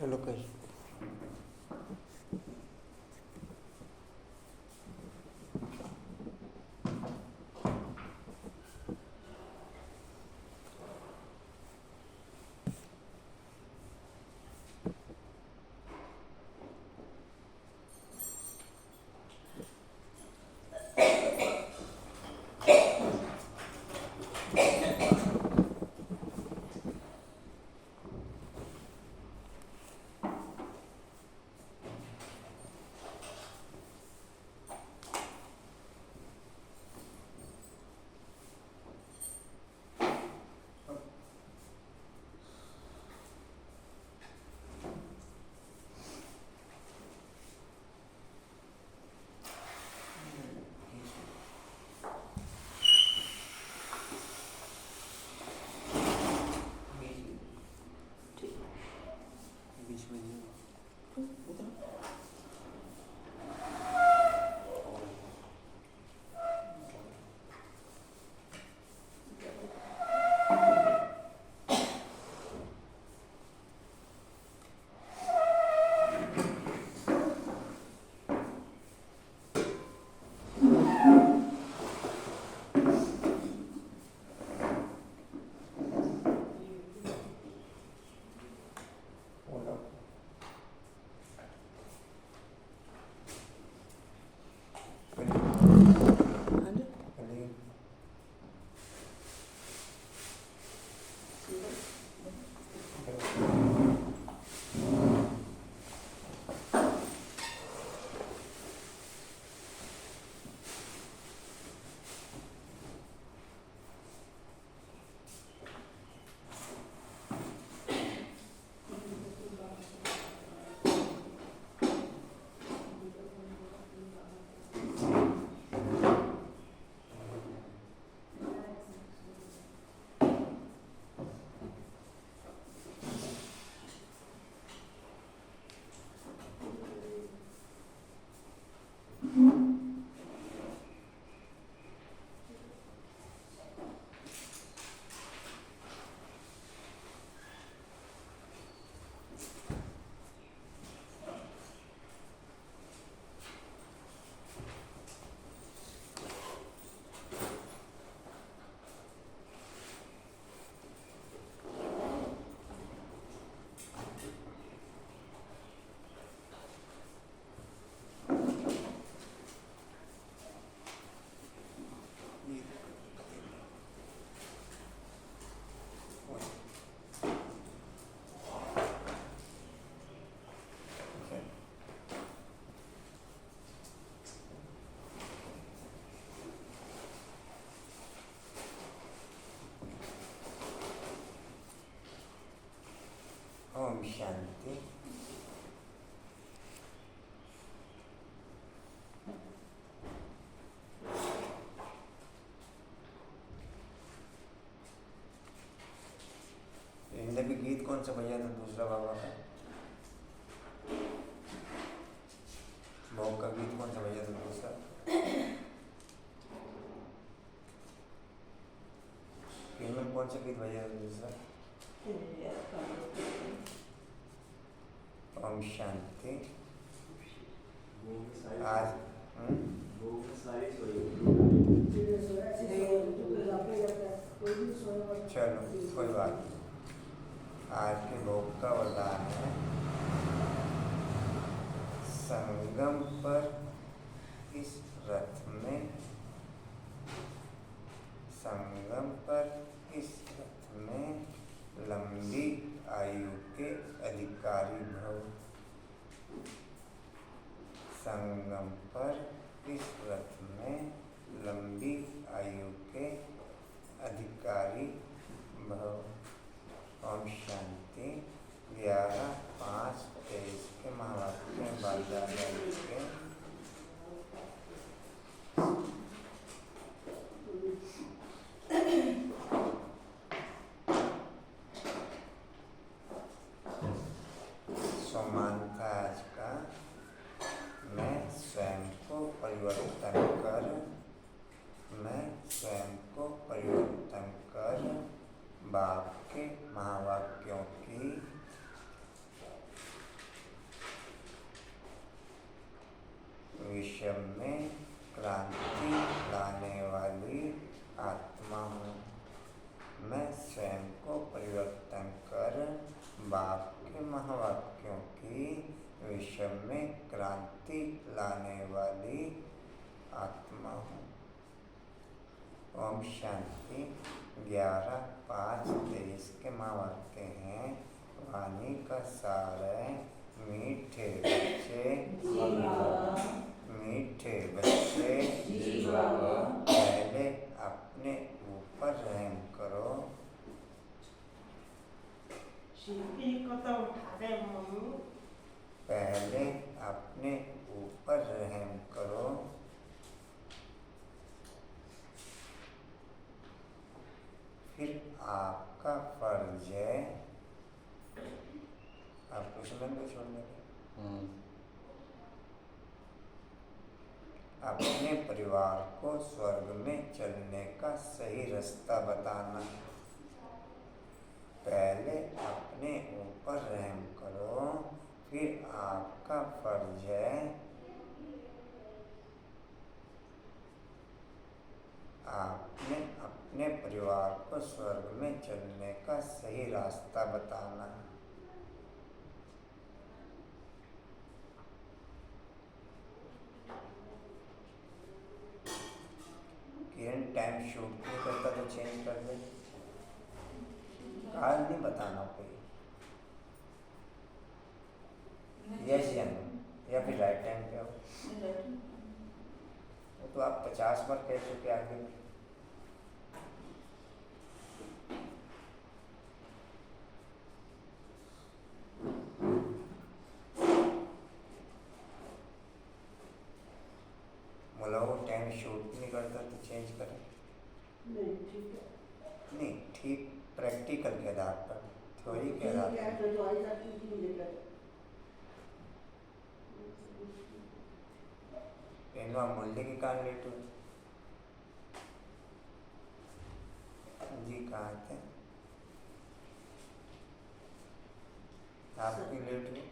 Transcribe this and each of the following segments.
चलो कही। ओम शांति। हिंदी में गीत कौन सा भैया था दूसरा बाबा का? भोग का गीत कौन सा भैया था दूसरा? फिल्म कौन सा गीत भैया था दूसरा? ओम शांति। आज चलो कोई बात नहीं। आज के भोग का वरदान है संगम पर इस रथ में, संगम पर इस रथ में लंबी आयु के अधिकारी भव। संगम पर इस रथ में लंबी आयु के अधिकारी भव। ओम शांति। 11-5-23 के महावाक्य बालदादा के समानता आज का मैं स्वयं को परिवर्तन कर, मैं स्वयं को परिवर्तन कर बाप के महावाक्यों की वाली, विश्व में क्रांति लाने वाली आत्मा हूँ। ओम शांति। 11/5/23 के महावाक्य हैं। वाणी का सार है, मीठे बच्चे पहले अपने ऊपर रहम करो। पहले अपने ऊपर रहम करो, फिर आपका फर्ज है। आप दुश्मन को छोड़ने का, अपने परिवार को स्वर्ग में चलने का सही रास्ता बताना। पहले अपने ऊपर रहम करो, फिर आपका फर्ज है आपने अपने परिवार को स्वर्ग में चलने का सही रास्ता बताना। किरण टाइम शूट नहीं करता तो चेंज कर दे। काल नहीं बताना कोई, यस या नो, या फिर राइट टाइम पे हो। तो आप 50 बार कह चुके आगे। बोला वो टाइम शूट नहीं करता तो चेंज करें। नहीं ठीक है, नहीं ठीक, प्रैक्टिकल के आधार पर, थ्योरी के आधार पर। इनवा मूल्य के कारण लेट हुए जी। कहाँ थे आपकी लेट हुई?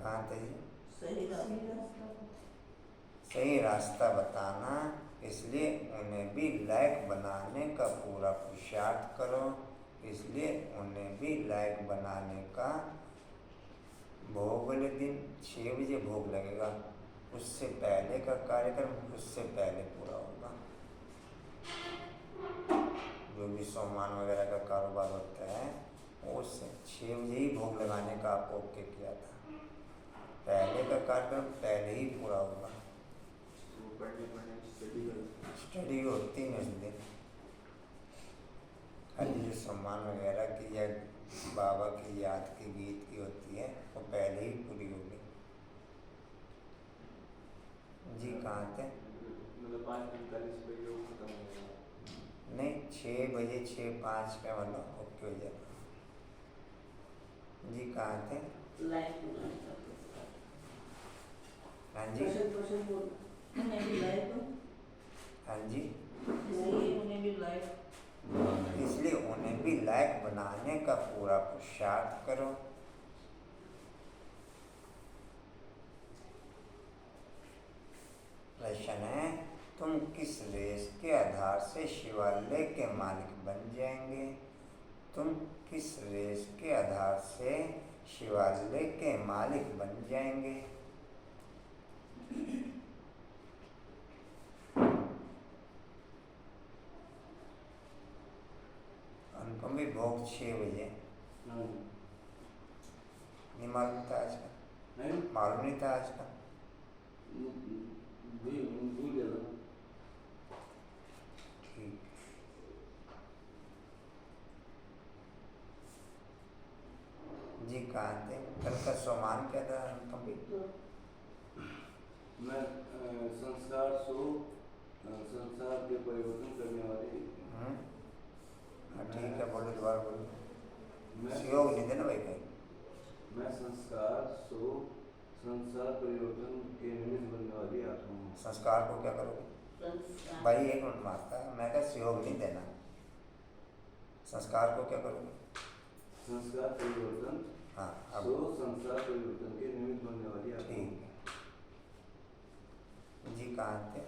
कहाँ थे जी? सही रास्ता बताना, इसलिए उन्हें भी लायक बनाने का पूरा पुरुषार्थ करो। इसलिए उन्हें भी लायक बनाने का भोग वाले दिन 6 बजे भोग लगेगा। उससे पहले का कार्यक्रम उससे पहले पूरा होगा। जो भी सामान वगैरह का कारोबार होता है वो उससे 6 बजे ही भोग लगाने का आपको ओके किया था। पहले का कार्यक्रम पहले ही पूरा होगा। स्टडी होती नहीं उस दिन, खाली जो सामान वगैरह की या बाबा की याद की गीत की होती है वो पहले ही पूरी होगी जी। कहाँ थे? नहीं 6 बजे 6:05 पे मतलब ओके हो जाएगा जी। कहाँ थे? हाँ जी हाँ जी। इसलिए उन्हें भी लायक बनाने का पूरा पुरुषार्थ करो। प्रश्न है, तुम किस रेस के आधार से शिवालय के मालिक बन जाएंगे? तुम किस रेस के आधार से शिवालय के मालिक बन जाएंगे? अनुपम भी भोग 6 बजे नहीं मालूम था आज का? मालूम नहीं था आज का? ठीक। जी कहाँ थे? कल का सामान क्या था अनुपम भी? मैं संस्कार संसार के परिवर्तन करने वाली। ठीक है, बोलो दोबारा बोलो। मैं सहयोग नहीं देना भाई कहीं। मैं संस्कार संसार परिवर्तन के निमित्त बनने वाली आत्मा हूँ। संस्कार को क्या करोगे भाई? 1 मिनट मारता है, मैं क्या सहयोग नहीं देना। संस्कार को क्या करोगे? संस्कार परिवर्तन, हाँ संसार परिवर्तन के निमित्त बनने वाली आत्मा। ठीक है जी। कहाँ थे?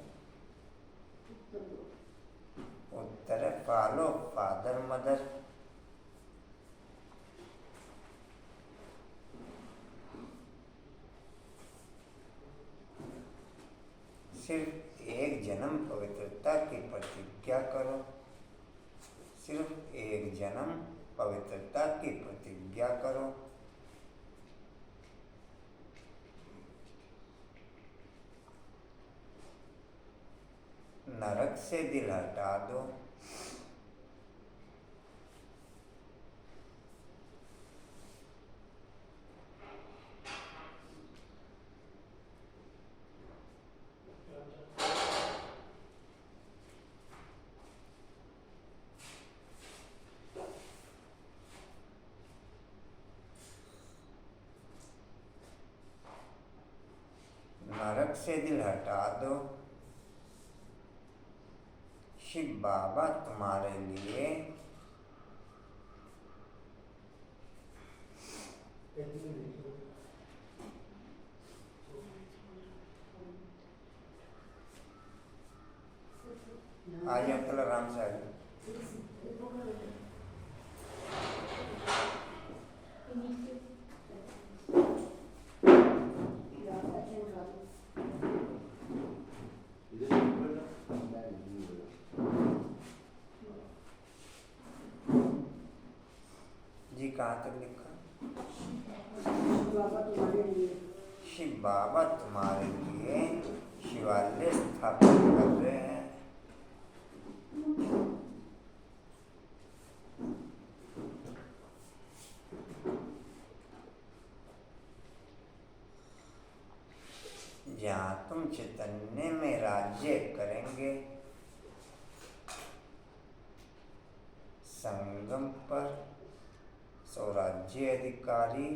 उत्तर है फॉलो फादर मदर। पवित्रता की प्रतिज्ञा करो। नरक से दिल हटा दो। नरक से दिल हटा दो। शिव बाबा तुम्हारे लिए आज अंकल आराम से आ जाओ। जी कहाँ तक लिखा? बाबा तुम्हारे लिए शिव बाबा तुम्हारे लिए शिवालय स्थापित कर रहे हैं। जहाँ तुम चैतन्य में राज्य करेंगे। संगम पर स्वराज्य अधिकारी,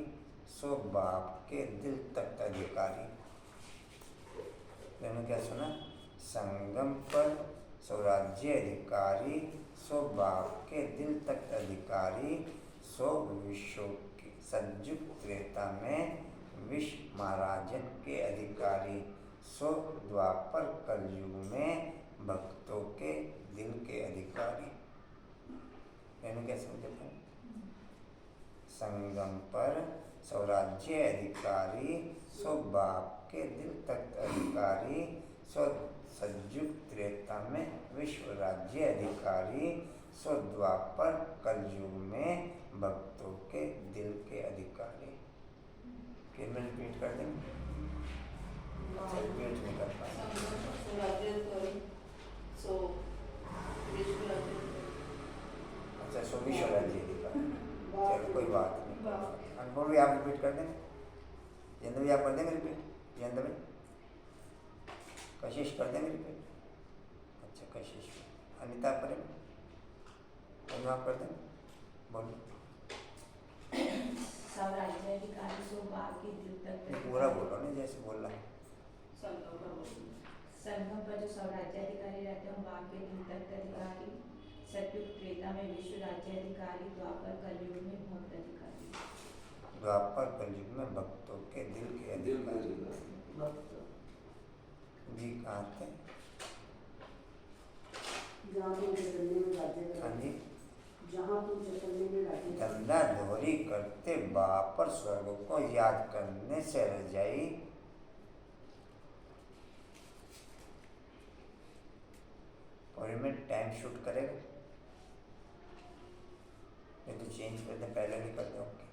सो बाप के दिल तक अधिकारी। मैंने क्या सुना? संगम पर स्वराज्य अधिकारी, सो बाप के दिल तक अधिकारी, सो विश्व की सतयुग त्रेता में विश्व महाराजन के अधिकारी, सो द्वापर कलयुग में भक्तों के दिल के अधिकारी। मैंने क्या समझा था? संगम पर स्वराज्य अधिकारी, सो बाप के दिल तक अधिकारी, सो सतयुग त्रेता में विश्व राज्य अधिकारी, सो द्वापर कलयुग में भक्तों के दिल के अधिकारी। किन में रिपीट कर देंगे? रिपीट नहीं कर पाएंगे। अच्छा, सो विश्व राज्य अधिकारी। चलो कोई बात नहीं। अनुभव भी आप रिपीट कर देंगे? जिंद भी आप कर देंगे रिपीट? जिंद में कशिश कर देंगे रिपीट? अच्छा कशिश। अनिता पर आप कर देंगे? बोलो। स्वराज्याधिकारी सो बाप के दिल तक पूरा बोलो ना जैसे बोल रहा है। संगम पर जो स्वराज्याधिकारी रहते हैं बाप के दिल तक अधिकारी, सतयुग त्रेता में विश्व राज्य अधिकारी, द्वापर कलयुग में भक्त अधिकारी। द्वापर कलयुग में भक्तों के दिल के अधिकारी। जी कहाँ थे? जहाँ तुम चैतन्य में राज्य हाँ जी। जहाँ तुम चैतन्य में राज्य धंधा दोहरी करते बापर स्वर्ग को याद करने से रजाई। और में टाइम शूट करेगा? ये तो चेंज कर दे, पहले नहीं करते। ओके।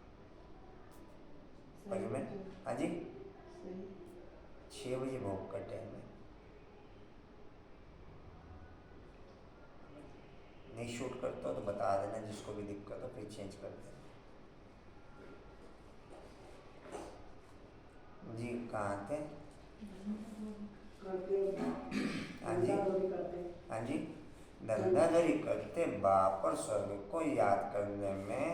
और में हाँ जी 6 बजे भोग का टाइम है। नहीं शूट करता हो तो बता देना, जिसको भी दिक्कत हो फिर चेंज कर देना। जी कहाँ थे? हाँ जी हाँ जी। धंधाधड़ी करते बाप और स्वर्ग को याद करने में,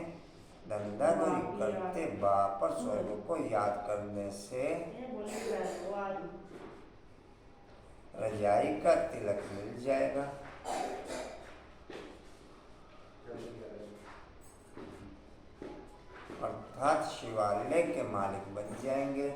धंधाधड़ी करते बाप और स्वर्ग को याद करने से रजाई का तिलक मिल जाएगा। अर्थात शिवालय के मालिक बन जाएंगे।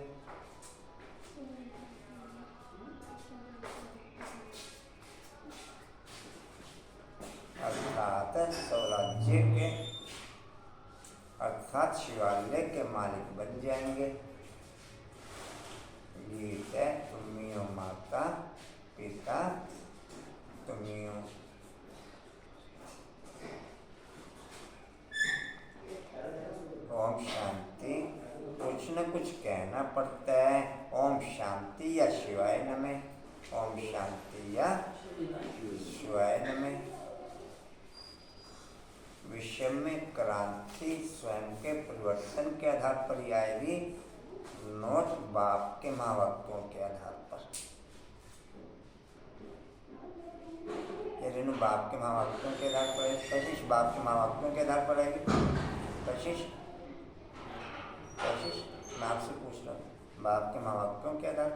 अर्थात शिवालय के मालिक बन जाएंगे। गीत है, तुम्ही हो माता पिता, तुम्ही हो कहना पड़ता है ओम शांति या शिवाय नमः, ओम शांति या शिवाय नमः। विषय में क्रांति स्वयं के परिवर्तन के आधार पर ही आएगी, नोट बाप के महाभक्तों के आधार पर। ये रेणु बाप के महाभक्तों के आधार पर आएगी, कशिश बाप के महाभक्तों के आधार पर आएगी। कशिश कशिश मैं आपसे पूछ रहा हूँ, बाप के महाभक्तों के आधार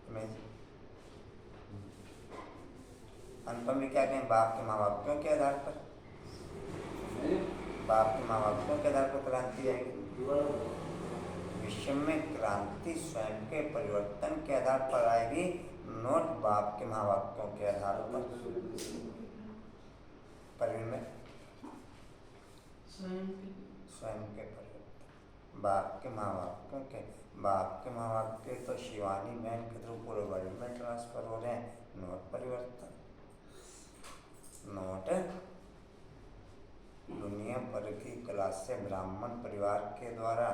में अनुपम भी क्या कहें, बाप के महाभक्तों के आधार पर, बाप के महाभक्तों के आधार पर क्रांति आएगी। विश्व में क्रांति स्वयं के परिवर्तन के आधार पर आएगी, नोट बाप के महाभक्तों के आधार पर। में स्वयं के परिवर्तन बाप के महाभक्तों के, बाप के महाभक्त के तो शिवानी बहन के थ्रू पूरे वर्ल्ड में ट्रांसफर हो रहे हैं, नोट परिवर्तन। नोट दुनिया भर की क्लास से ब्राह्मण परिवार के द्वारा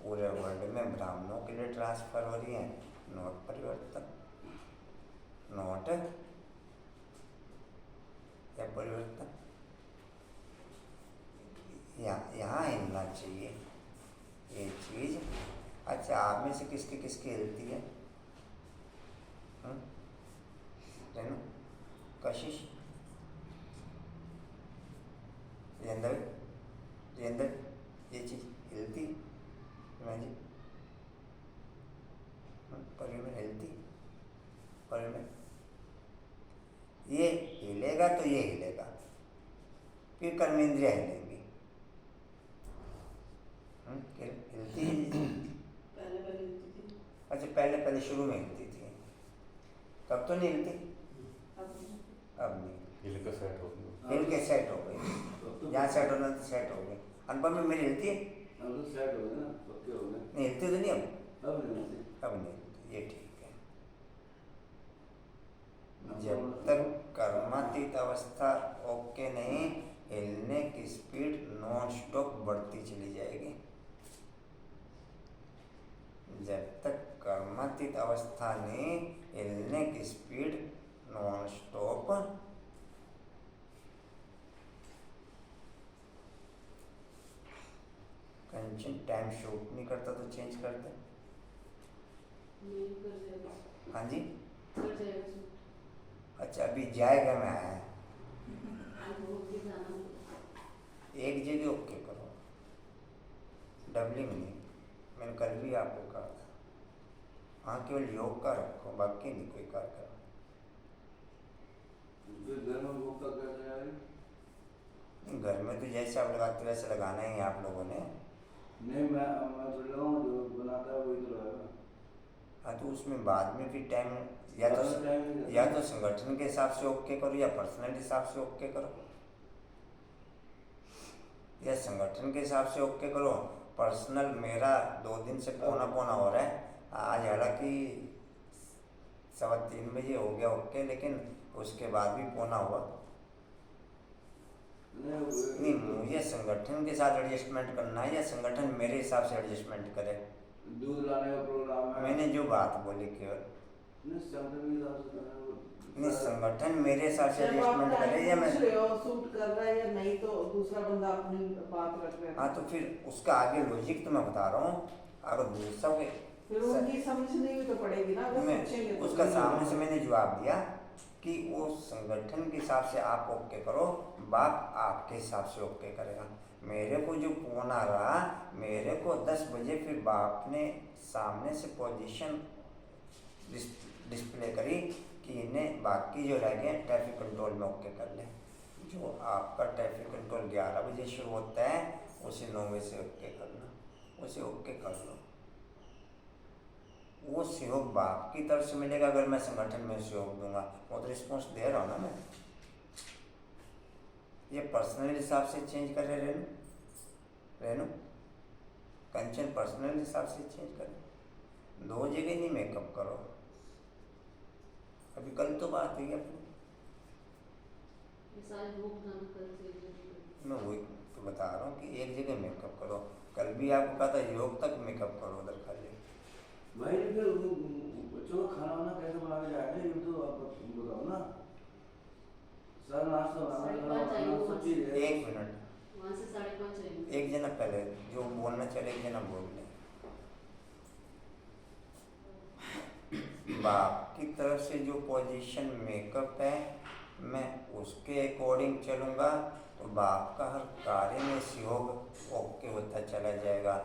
पूरे वर्ल्ड में ब्राह्मणों के लिए ट्रांसफर हो रही है, नोट परिवर्तन। नोट या परिवर्तन यहाँ हिलना चाहिए ये चीज। अच्छा, आप में से किसकी किसकी हिलती है? रेणु, कशिश, ये चीज हिलती जी, परिमेय हिलती, परिमेय ये हिलेगा तो ये हिलेगा, फिर कर्मेंद्रिया हिलेंगी। हिलती अच्छा, पहले शुरू में हिलती थी, तब तो नहीं हिलती, अब नहीं हिल के सेट हो गई, जहाँ सेट होना तो सेट हो गई। अनुपम में मेरी हिलती है, सेट हो गए ना, पक्के हो गए। नहीं हिलती तो नहीं अब नहीं हिलती, ये ठीक है। जब तक कर्मातीत अवस्था ओके नहीं, हिलने की स्पीड नॉन स्टॉप बढ़ती चली जाएगी। जब तक कर्मातीत अवस्था नहीं, हिलने की स्पीड नॉन स्टॉप कंचन टाइम शूट नहीं करता तो चेंज कर दे। हाँ जी, अच्छा अभी जाएगा मैं आया है, एक जगह ओके करो, डबलिंग नहीं। मैंने कल भी आपको कहा था, हाँ केवल योग का रखो, बाकी नहीं कोई कार्य करो। घर में तो जैसे आप लगाते वैसे लगाना ही है आप लोगों ने। नहीं, मैं तो लगाऊं, जो बनाता है वही तो लगाएगा। हाँ तो उसमें बाद में भी टाइम या तो संगठन के हिसाब से ओके करो या पर्सनल हिसाब से ओके करो, या संगठन के हिसाब से ओके करो। पर्सनल मेरा 2 दिन से पौना हो रहा है, आज हालांकि 3:15 बजे हो गया ओके, लेकिन उसके बाद भी पौना हुआ नहीं। मुझे संगठन के साथ एडजस्टमेंट करना है या संगठन मेरे हिसाब से एडजस्टमेंट करे? दूध लाने का प्रोग्राम है। मैंने जो बात बोली केवल नहीं, संगठन मेरे हिसाब से एडजस्टमेंट करे या मैं सूट कर रहा है या नहीं, तो दूसरा बंदा अपनी बात रख रहा है। हाँ तो फिर उसका आगे लॉजिक तो मैं बता रहा हूँ। अगर दूसरा के फिर उनकी समझनी भी तो पड़ेगी ना, अगर सोचेंगे तो। उसका सामने से मैंने जवाब दिया कि वो संगठन के हिसाब से आप ओके करो, बाप आपके हिसाब से ओके करेगा। मेरे को जो फोन आ रहा, मेरे को 10 बजे फिर बाप ने सामने से पोजीशन डिस्प्ले करी कि इन्हें बाकी जो रह गए ट्रैफिक कंट्रोल में ओके कर ले। जो आपका ट्रैफिक कंट्रोल 11 बजे शुरू होता है, उसे 9 बजे से ओके करना, उसे ओके कर लो। वो सहयोग बाप की तरफ से मिलेगा अगर मैं संगठन में सहयोग दूंगा, वो तो रिस्पॉन्स दे रहा हूँ ना मैं। ये पर्सनल हिसाब से चेंज कर रहे रेनू कंचन, पर्सनल हिसाब से चेंज करें, 2 जगह नहीं मेकअप करो। अभी कल तो बात हुई अपनी, मैं वही तो बता रहा हूँ कि एक जगह मेकअप करो। कल भी आपको कहा था योग तक मेकअप करो उधर खाली। भाई फिर वो बच्चों का खाना वाना कैसे बना के जाएंगे, ये तो आप बताओ ना। सर नाश्ता बनाना खाना सब चीज़ है। एक मिनट, वहाँ से 5:30 आएंगे। एक जना पहले जो बोलना चले एक जना बोल ले। बाप की तरफ से जो पोजीशन मेकअप है मैं उसके अकॉर्डिंग चलूँगा तो बाप का हर कार्य में सहयोग ओके होता चला जाएगा।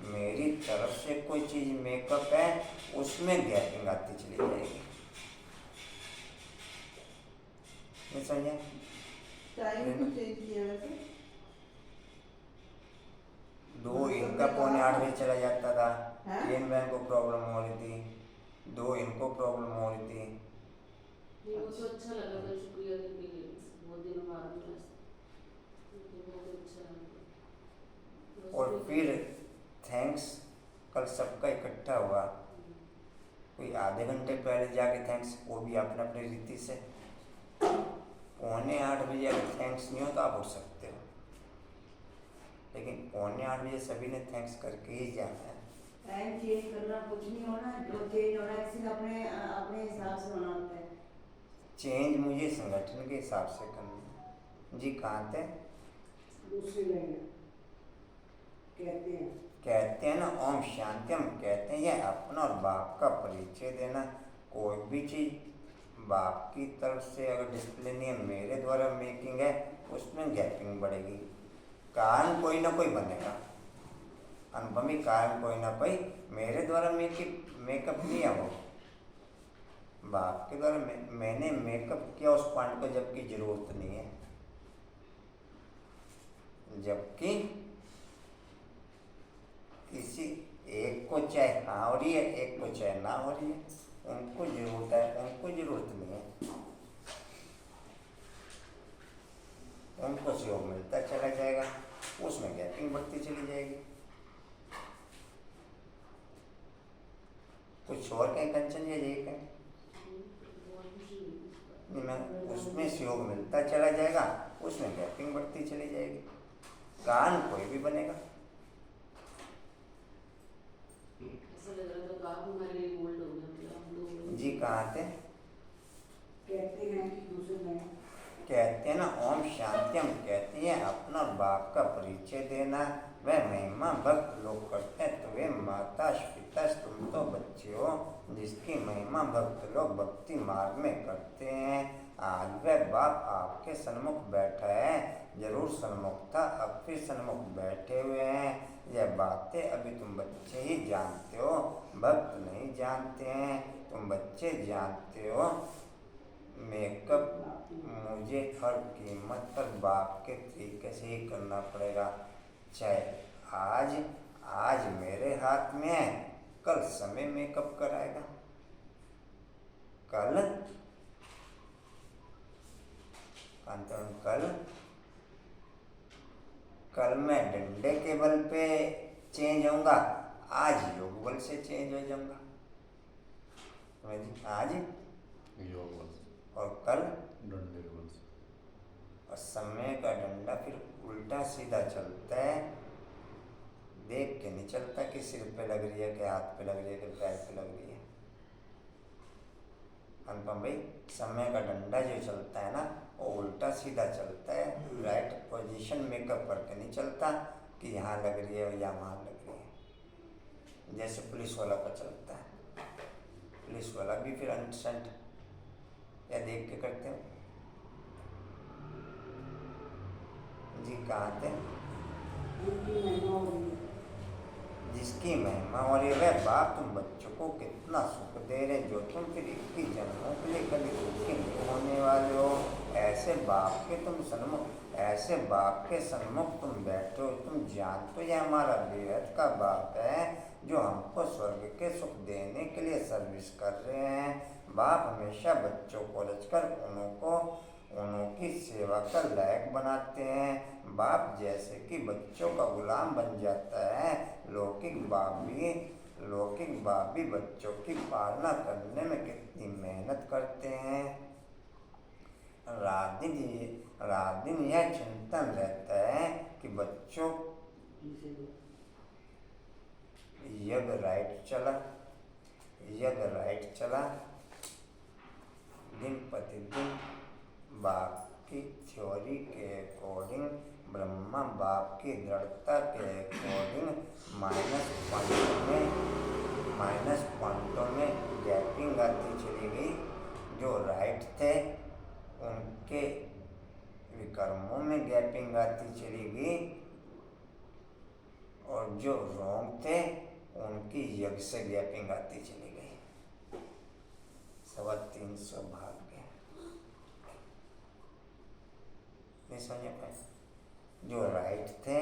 मेरी तरफ से कोई चीज़ मेकअप है उसमें गैपिंग आती चली जाएगी। नहीं समझे? टाइम भी चेंज किया वैसे। 2 इनका 7:45 चला जाता था। हाँ? 3 बहन को प्रॉब्लम हो रही थी, 2 इनको प्रॉब्लम हो रही थी। नहीं वो तो अच्छा लगा था, शुक्रिया करके बहुत दिनों बाद में बहुत अच्छा लगा। और फिर थैंक्स कल सबका इकट्ठा हुआ। कोई आधे घंटे पहले जाके थैंक्स, वो भी अपने अपनी रीति से। 7:45 बजे अगर थैंक्स नहीं हो तो आप उठ सकते हो, लेकिन 7:45 बजे सभी ने थैंक्स करके ही जाना है। टाइम चेंज करना कुछ नहीं होना, जो चेंज होना है सिर्फ अपने अपने हिसाब से होना होता है। चेंज मुझे संगठन के हिसाब से करना है। जी कहाँ थे? दूसरी लाइन कहते हैं ना ओम शांति, हम कहते हैं ये अपना और बाप का परिचय देना। कोई भी चीज़ बाप की तरफ से अगर डिस्प्ले नहीं है, मेरे द्वारा मेकिंग है, उसमें गैपिंग बढ़ेगी। कारण कोई ना कोई बनेगा, अनुपमी कारण कोई ना कोई। मेरे द्वारा मेकअप नहीं है वो, बाप के द्वारा मैंने मेकअप किया उस पॉइंट को, जबकि जरूरत नहीं है। जबकि किसी एक को चाहे हाँ हो रही है, एक को चाहे ना हो रही है, उनको जरूरत है, उनको जरूरत नहीं है। उनको सहयोग मिलता चला जाएगा, उसमें गैपिंग बढ़ती चली जाएगी। कुछ और कहीं कंचन या यही कहीं नहीं, मैं उसमें सहयोग मिलता चला जाएगा, उसमें गैपिंग बढ़ती चली जाएगी। कान कोई भी बनेगा। ऐसा लग रहा था आप हमारे लिए बोल्ड हो गए, मतलब हम लोग जी कहाँ थे? कहते हैं कि दूसरे लाइन कहते हैं ना ओम शांति, हम कहते हैं अपना और बाप का परिचय देना। वह महिमा भक्त लोग करते हैं, तो वे माता पिता तुम तो बच्चे हो, जिसकी महिमा भक्त लोग भक्ति मार्ग में करते हैं। आज वह बाप आपके सन्मुख बैठा है, जरूर सन्मुख था, अब फिर सन्मुख बैठे हुए हैं। यह बातें अभी तुम बच्चे ही जानते हो, भक्त नहीं जानते हैं, तुम बच्चे जानते हो। मेकअप मुझे हर कीमत पर बाप के तरीके से ही करना पड़ेगा। चाहे आज मेरे हाथ में है, कल समय मेकअप कराएगा। कल मैं डंडे के बल पे चेंज होऊंगा, आज योग बल से चेंज हो जाऊंगा। आज योग बल और कल डंडे बल से। और समय का डंडा फिर उल्टा सीधा चलता है, देख के नहीं चलता कि सिर पे लग रही है, कि हाथ पे लग रही है, कि पैर पे लग रही है। अनुपम भाई, समय का डंडा जो चलता है ना, वो उल्टा सीधा चलता है, राइट पोजीशन मेकअप करके नहीं चलता कि यहाँ लग रही है या वहाँ लग रही है। जैसे पुलिस वाला को चलता है, पुलिस वाला भी फिर अंट या देख के करते हो। जी कहाँ थे? जिसकी महिमा हो रही है बाप, तुम बच्चों को कितना सुख दे रहे, जो तुम फिर 21 जन्मों के लिए कभी दुखी नहीं होने वाले हो। ऐसे बाप के तुम सन्मुख, ऐसे बाप के सन्मुख तुम बैठे हो, तुम जानते हो ये हमारा बेहद का बाप है, जो हमको स्वर्ग के सुख देने के लिए सर्विस कर रहे हैं। बाप हमेशा बच्चों को रचकर उनकी सेवा का लायक बनाते हैं। बाप जैसे कि बच्चों का गुलाम बन जाता है, लौकिक बाप भी बच्चों की पालना करने में कितनी मेहनत करते हैं। रात दिन यह चिंतन रहता है कि बच्चों यग राइट चला दिन प्रतिदिन बाप की थ्योरी के अकॉर्डिंग, ब्रह्मा बाप की दृढ़ता के अकॉर्डिंग माइनस पॉइंटों में गैपिंग आती चली गई। जो राइट थे उनके विकर्मों में गैपिंग आती चली गई और जो रॉन्ग थे उनकी यज्ञ से गैपिंग आती चली गई। 350 भाग गए। नहीं समझ पाए? जो राइट थे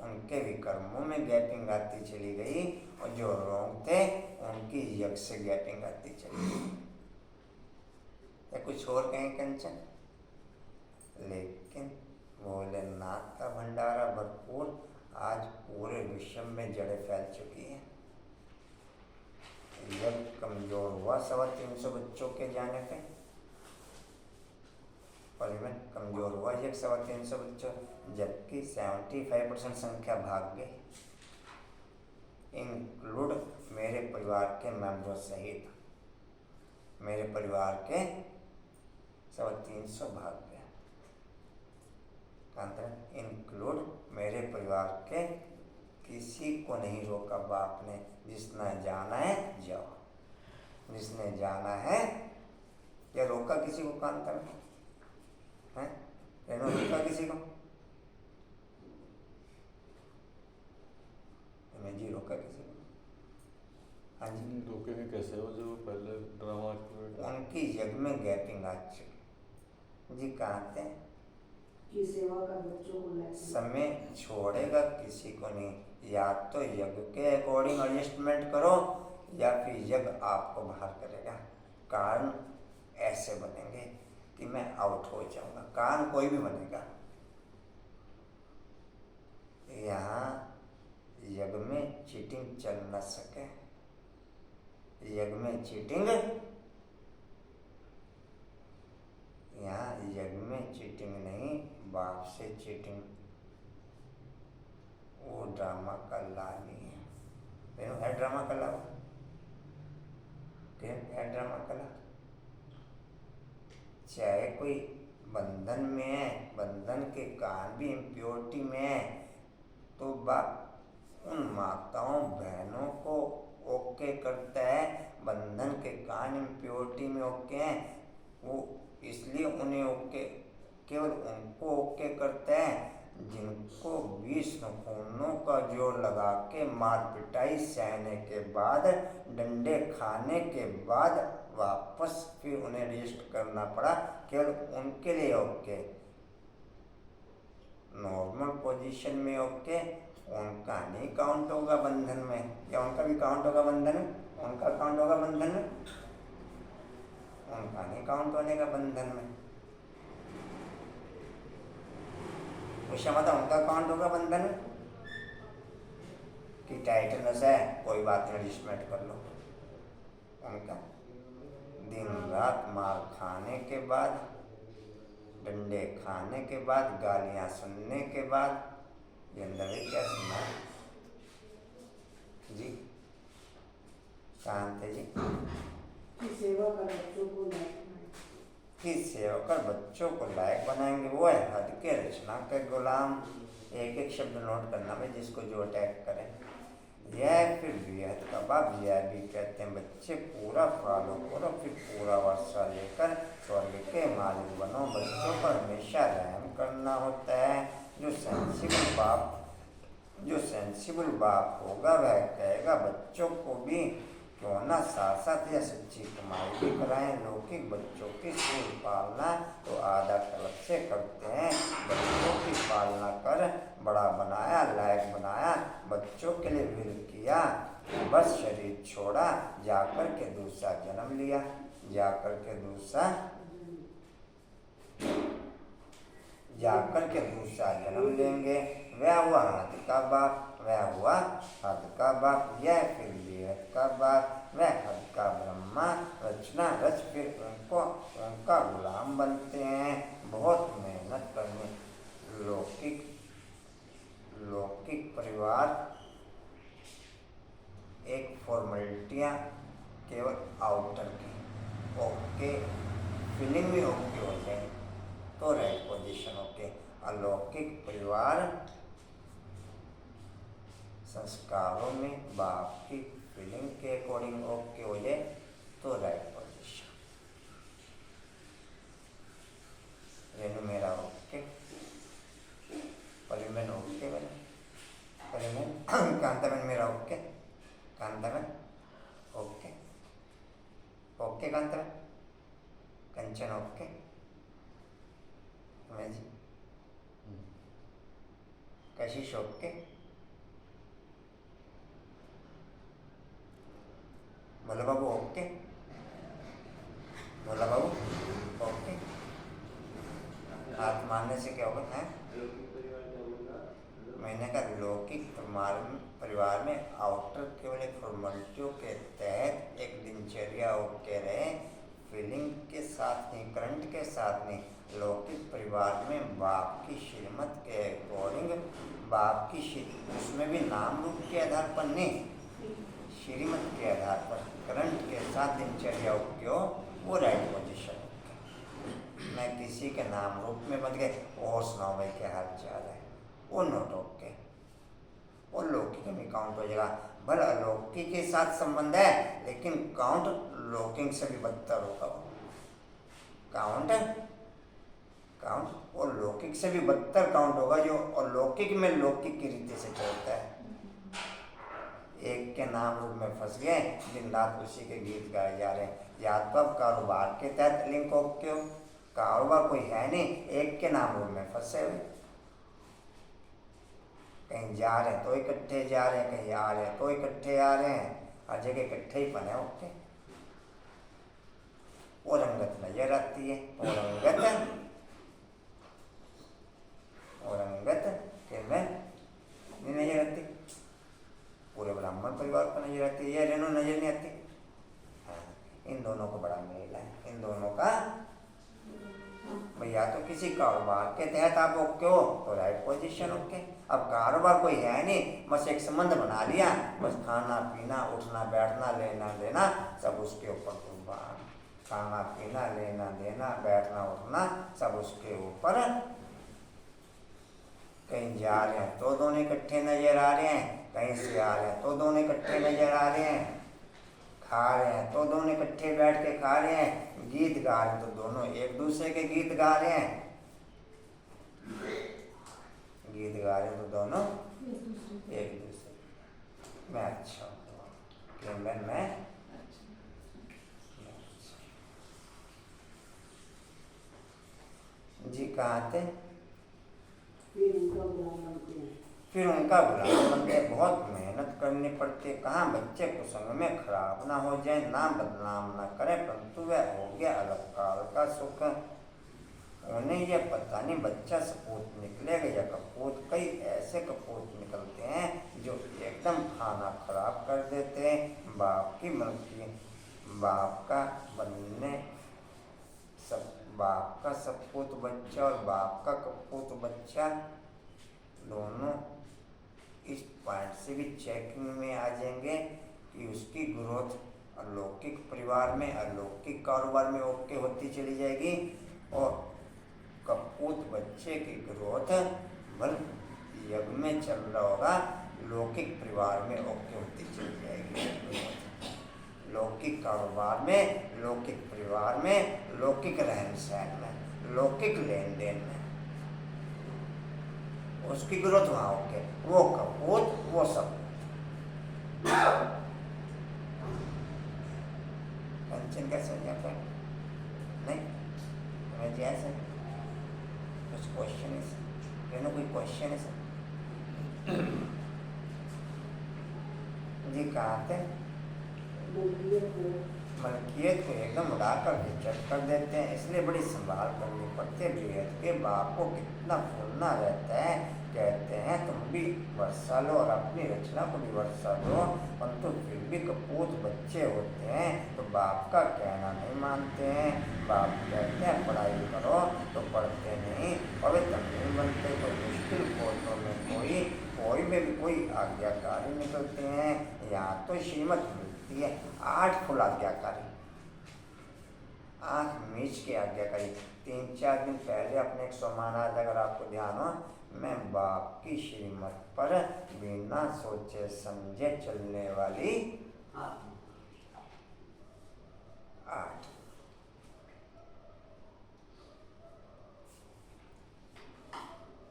उनके विकर्मों में गैपिंग आती चली गई और जो रॉन्ग थे उनकी यज्ञ से गैपिंग आती चली गई। या कुछ और कहें कंचन? लेकिन भोलेनाथ का भंडारा भरपूर, आज पूरे विश्व में जड़ें फैल चुकी हैं। यज्ञ कमजोर हुआ 350 बच्चों के जाने पे, परिमेय कमजोर हुआ यज्ञ 350 बच्चों, जबकि 75% संख्या भाग गई, इंक्लूड मेरे परिवार के मेंबरों सहित। मेरे परिवार के 350 भाग गए, इंक्लूड मेरे परिवार के किसी को नहीं रोका बाप ने। जिसने जाना है जाओ, जिसने जाना है क्या रोका किसी को? कांता में रोका किसी को? जी रोका किसी को? हाँ जी रोकेंगे कैसे? हो जो पहले ड्रामा उनकी यज्ञ में गैपिंग आ चुकी जी। कहाँ थे? की सेवा का बच्चों को समय छोड़ेगा किसी को नहीं। या तो यज्ञ के अकॉर्डिंग एडजस्टमेंट करो या फिर यज्ञ आपको बाहर करेगा। कारण ऐसे बनेंगे कि मैं आउट हो जाऊंगा, कारण कोई भी बनेगा। यहाँ यज्ञ में चीटिंग चल न सके, यज्ञ में चीटिंग, यहाँ यज्ञ में चीटिंग नहीं, बाप से चीटिंग। वो ड्रामा का ला नहीं है। है ड्रामा का ला? है ड्रामा का ला? चाहे कोई बंधन में है, बंधन के कारण भी इम्प्योरिटी में है, तो बाप उन माताओं बहनों को ओके करता है। बंधन के कारण इम्प्योरिटी में ओके हैं, वो इसलिए उन्हें ओके, केवल उनको ओके करते हैं जिनको 20 खूनों का जोर लगा के मार पिटाई सहने के बाद, डंडे खाने के बाद वापस फिर उन्हें रजिस्ट करना पड़ा, केवल उनके लिए ओके। नॉर्मल पोजीशन में ओके, उनका नहीं काउंट होगा बंधन में। या उनका भी काउंट होगा बंधन में? उनका काउंट होगा बंधन में? उनका नहीं काउंट होने का बंधन में। क्षमता उनका काउंट होगा बंधन में कि टाइटनस है, कोई बात नहीं एडजस्टमेंट कर लो। उनका दिन रात मार खाने के बाद, डंडे खाने के बाद, गालियां सुनने के बाद, ये अंदर क्या सुना जी? शांत है जी। की सेवा का बच्चों को कि सेवा कर बच्चों को लायक बनाएंगे, वो है हद के रचना के गुलाम। एक एक शब्द नोट करना में जिसको जो अटैक करें। यह फिर बेहद का बाप यह भी कहते हैं बच्चे पूरा फॉलो करो, फिर पूरा वर्षा लेकर स्वर्ग के मालिक बनो। बच्चों पर हमेशा रहम करना होता है। जो सेंसिबल बाप होगा वह कहेगा बच्चों को भी क्यों ना साथ साथ या सच्ची कमाई भी कराएं। लौकिक बच्चों की स्कूल पालना तो आधा कल्प से करते हैं। बच्चों की पालना कर बड़ा बनाया, लायक बनाया, बच्चों के लिए विल किया, बस शरीर छोड़ा, जाकर के दूसरा जन्म लिया, जाकर के दूसरा जन्म लेंगे। वह हुआ हद का बाप, वह हुआ हद का बाप, यह फिर बेहद का बाप, वह हद का ब्रह्मा। रचना रच फिर उनका गुलाम बनते हैं। बहुत मेहनत करनी, लौकिक ओके, फीलिंग भी ओके हो जाए तो राइट पोजीशन ओके। अलौकिक परिवार संस्कारों में बाप की फीलिंग के अकॉर्डिंग ओके हो जाए तो राइट पोजीशन। रेनू मेरा ओके, परिमन ओके, मेरा परिमन कांताबेन मेरा okay, Kantaben okay, okay Kantaben, Kanchan okay, मैं जी Kashish okay, Bhola Babu okay, Bhola Babu okay. हाथ मारने से क्या होगा है? मैंने कहा लौकिक परिवार में आउटर केवल एक फॉर्मेलिटियों के तहत एक दिनचर्या ओके रहे, फीलिंग के साथ नहीं, करंट के साथ नहीं। लौकिक परिवार में बाप की श्रीमत के अकॉर्डिंग, बाप की उसमें भी नाम रूप के आधार पर नहीं, श्रीमत के आधार पर करंट के साथ दिनचर्या ओके हो, वो राइट पोजीशन ओके। मैं किसी के नाम रूप में बन गए और सुनाओ भाई क्या हाल चाल है, वो नोट ओके, वो लौकिक में काउंट हो जाएगा। भले अलौकिक के साथ संबंध है लेकिन काउंट लौकिक से भी बदतर होगा। वो काउंट वो लौकिक से भी बदतर काउंट होगा, जो अलौकिक में लौकिक की रीति से चलता है। एक के नाम रूप में फंस गए, दिन रात उसी के गीत गाए जा रहे हैं। या तो अब कारोबार के तहत लिंक ओके हो, कारोबार कोई है नहीं, एक के नाम रूप में फंसे हुए, कहीं जा रहे हैं तो इकट्ठे जा रहे हैं, कहीं आ रहे हैं तो इकट्ठे आ रहे हैं, हर जगह इकट्ठे ही बने ओके। वो रंगत नजर आती है, वो रंगत फिर में नहीं नजर आती, पूरे ब्राह्मण परिवार को नजर आती है, या रेणु नजर नहीं आती। हाँ, इन दोनों को बड़ा मेल है, इन दोनों का भैया। तो किसी कारोबार के तहत आप ओके हो तो राइट पोजीशन ओके। अब कारोबार कोई है नहीं, बस एक संबंध बना लिया, बस खाना पीना उठना बैठना लेना देना सब उसके ऊपर कुर्बान, खाना पीना लेना देना बैठना उठना सब उसके ऊपर। कहीं जा रहे हैं तो दोनों इकट्ठे नजर आ रहे हैं, कहीं से आ रहे हैं तो दोनों इकट्ठे नजर आ रहे हैं, खा रहे हैं तो दोनों इकट्ठे बैठ के खा रहे हैं, गीत गा रहे हैं तो दोनों एक दूसरे के गीत गा रहे हैं, गीत गा रहे हैं तो दोनों एक दूसरे। मैं अच्छा हूँ, मैं जी कहाँ थे? फिर उनका गुलाम बनते हैं। फिर उनका गुलाम बनते, बहुत मेहनत करनी पड़ती है। कहाँ बच्चे को संग में खराब ना हो जाए, ना बदनाम ना करे, परंतु वह हो गया अलग काल का सुख। उन्हें यह पता नहीं बच्चा सपूत निकलेगा या कपूत। कई ऐसे कपूत निकलते हैं जो एकदम खाना खराब कर देते हैं। बाप की मर्जी, बाप का बनने सब, बाप का सपूत बच्चा और बाप का कपूत बच्चा दोनों इस पॉइंट से भी चेकिंग में आ जाएंगे कि उसकी ग्रोथ अलौकिक परिवार में, अलौकिक कारोबार में ओके होती चली जाएगी, और कपूत बच्चे की ग्रोथ बल यज्ञ में चल रहा होगा, लौकिक परिवार में ओके होती चली जाएगी। लौकिक कारोबार में, लौकिक परिवार में, लौकिक रहन सहन में, लौकिक लेन देन में उसकी ग्रोथ वहाँ ओके। वो कपूत वो सब कंचन कैसे हो जाता है? नहीं मैं जी ऐसे कुछ क्वेश्चन है सर, कोई क्वेश्चन है सर? जी कहाँ थे? मलकियत को एकदम उड़ा कर चट कर देते हैं, इसलिए बड़ी संभाल करनी पड़ती है। बेहद के बाप को कितना फूलना रहता है, कहते हैं तुम भी वर्षा लो और अपनी रचना को भी वर्षा दो, परंतु फिर भी कपूत बच्चे होते हैं तो बाप का कहना नहीं मानते हैं। बाप कहते हैं पढ़ाई करो तो पढ़ते नहीं, पवित्र नहीं बनते, तो मुश्किल कोटों में कोई में भी कोई आज्ञाकारी निकलते हैं। यहाँ तो श्रीमत मिलती है 8 फुल आज्ञाकारी, आँख मीच के आज्ञा करी। 3-4 दिन पहले अपने एक सोमानाथ, अगर आपको ध्यान हो, मैं बाप की श्रीमत पर बिना सोचे समझे चलने वाली 8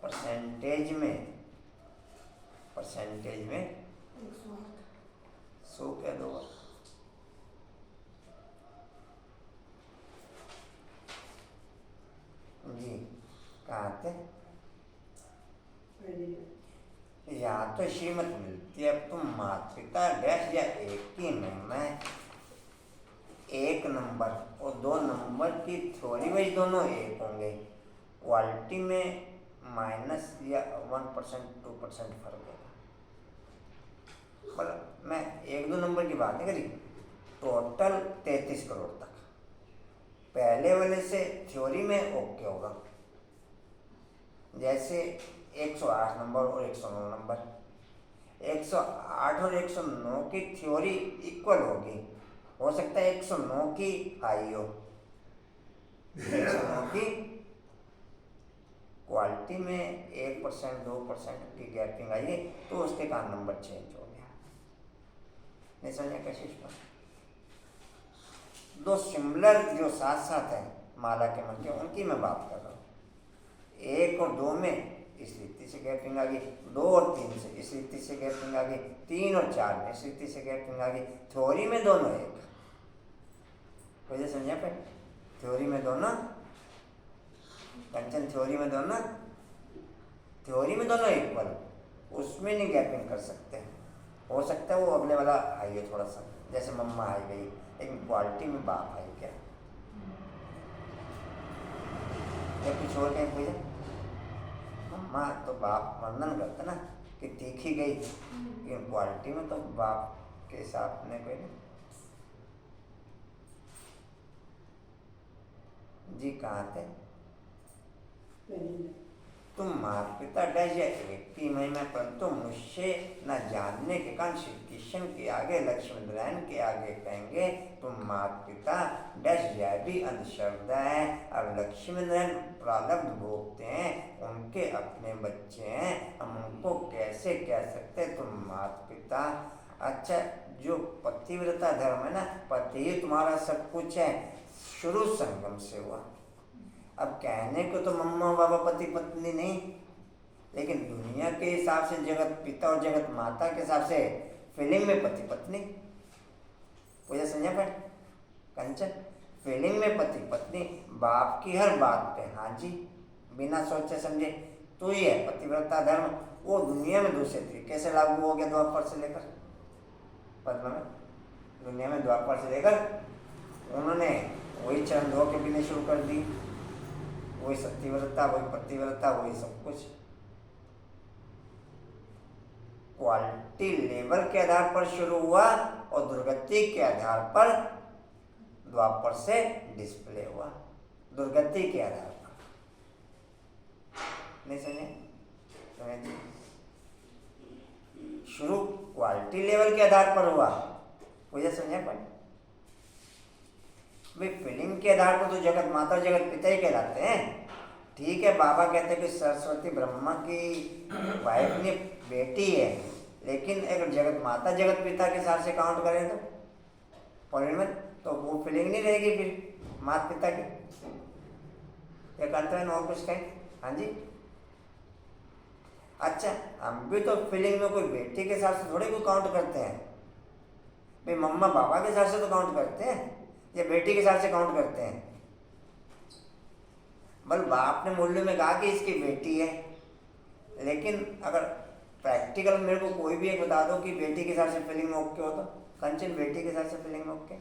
परसेंटेज में 100 कह दो। जी कहाँ थे? यहाँ तो श्रीमत मिलती है। अब तुम माता पिता डैश या एक ही में, मैं 1 नंबर और 2 नंबर की थ्योरी वाइज दोनों एक होंगे, क्वालिटी में माइनस या 1% 2% फर्क होगा। मतलब मैं 1-2 नंबर की बात नहीं करी, टोटल 33 करोड़ तक पहले वाले से थ्योरी में ओके होगा। जैसे 108 नंबर और 109 नंबर, 108 और 109 की थ्योरी इक्वल होगी। हो सकता है 109 की हाई हो, 109 की क्वालिटी में 1% 2% की गैपिंग आई है, तो उसके कारण नंबर चेंज हो गया। नहीं समझे कैसे? 2 सिमिलर जो साथ साथ हैं माला के मन के, उनकी मैं बात कर रहा हूँ। 1 और 2 में इस रीति से गैपिंग आ गई, 2 और 3 से इस रीति से गैपिंग आ गई, 3 और 4 में इस रीति से गैपिंग आ गई। थ्योरी में दोनों एक, वजह समझा पे? थ्योरी में दोनों कंचन, थ्योरी में दोनों इक्वल, उसमें नहीं गैपिंग कर सकते। हो सकता है वो अगले वाला हाई है थोड़ा सा, जैसे मम्मा हाई गई, लेकिन क्वालिटी में बाप हाई क्या, या कुछ और कहीं पूछे? मम्मा तो बाप वर्णन करते ना कि तीखी गई, लेकिन क्वालिटी में तो बाप के साथ में कोई नहीं। जी कहाँ थे? तुम माता पिता डैश या एक की महिमा, परंतु मुझसे न जानने के कारण श्री कृष्ण के आगे, लक्ष्मी नारायण के आगे कहेंगे तुम माता पिता डैश, यह भी अंधश्रद्धा है। अब लक्ष्मी नारायण प्रारब्ध भोगते हैं, उनके अपने बच्चे हैं, हम उनको कैसे कह सकते तुम माता पिता? अच्छा, जो पतिव्रता धर्म है ना, पति ही तुम्हारा सब कुछ है, शुरू संगम से हुआ। अब कहने को तो मम्मा बाबा पति पत्नी नहीं, लेकिन दुनिया के हिसाब से जगत पिता और जगत माता के हिसाब से फीलिंग में पति पत्नी, मुझे समझा पर कंचन? फीलिंग में पति पत्नी, बाप की हर बात पे हाँ जी, बिना सोचे समझे। तो ये है पतिव्रता धर्म, वो दुनिया में दूसरे तरीके से लागू हो गया द्वापर से लेकर पद्म में। दुनिया में द्वापर से लेकर उन्होंने वही चरण धो के पीने शुरू कर दी, वही सत्यव्रता, वही पतिव्रता, वही सब कुछ। क्वालिटी लेवल के आधार पर शुरू हुआ और दुर्गति के आधार पर द्वापर से डिस्प्ले हुआ, दुर्गति के आधार पर। नहीं समझे? शुरू क्वालिटी लेवल के आधार पर हुआ, मुझे समझा पर भाई फीलिंग के आधार पर तो जगत माता और जगत पिता ही कहलाते हैं। ठीक है, बाबा कहते हैं कि सरस्वती ब्रह्मा की वाइफ ने बेटी है, लेकिन अगर जगत माता जगत पिता के हिसाब से काउंट करें तो परिणत, तो वो फीलिंग नहीं रहेगी फिर माता पिता की। एक अंतर और कुछ कहें? हाँ जी। अच्छा, हम भी तो फीलिंग में कोई बेटी के हिसाब से थोड़े को काउंट करते हैं भाई, मम्मा बाबा के हिसाब से तो काउंट करते हैं या बेटी के हिसाब से काउंट करते हैं? बल बाप ने मूल्य में कहा कि इसकी बेटी है, लेकिन अगर प्रैक्टिकल मेरे को कोई भी एक बता दो कि बेटी के हिसाब से फीलिंग में ओके हो तो कंचन बेटी के हिसाब से फीलिंग में ओके,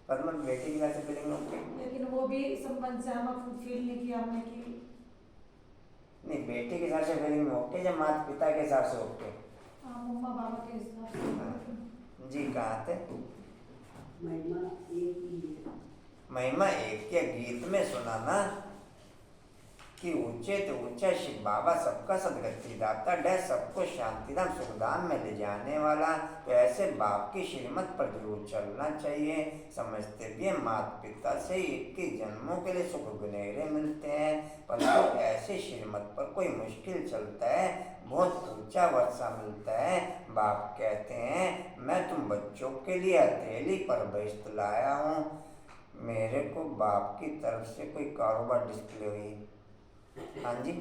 पद्म बेटी के हिसाब से फीलिंग में ओके। लेकिन वो भी संबंध से हम फील नहीं किया हमने कि नहीं, बेटी के हिसाब से फीलिंग में ओके, जब माता पिता के हिसाब से ओके। मम्मा बाबा के हिसाब से। जी कहाँ थे? महिमा एक ही है। महिमा एक के गीत में सुना ना कि ऊंचे तो ऊंचा शिव बाबा सबका सदगति दाता डे सबको शांतिधाम सुखधाम में ले जाने वाला। तो ऐसे बाप की श्रीमत पर जरूर चलना चाहिए। समझते भी माता पिता से 21 जन्मों के लिए सुख गुनेरे मिलते हैं, परंतु ऐसे श्रीमत पर कोई मुश्किल चलता है, बहुत ऊंचा वर्षा मिलता है। बाप कहते हैं मैं तुम बच्चों के लिए हथेली पर बेस्त लाया हूँ। मेरे को बाप की तरफ से कोई कारोबार डिस्प्ले हुई, हाँ जी,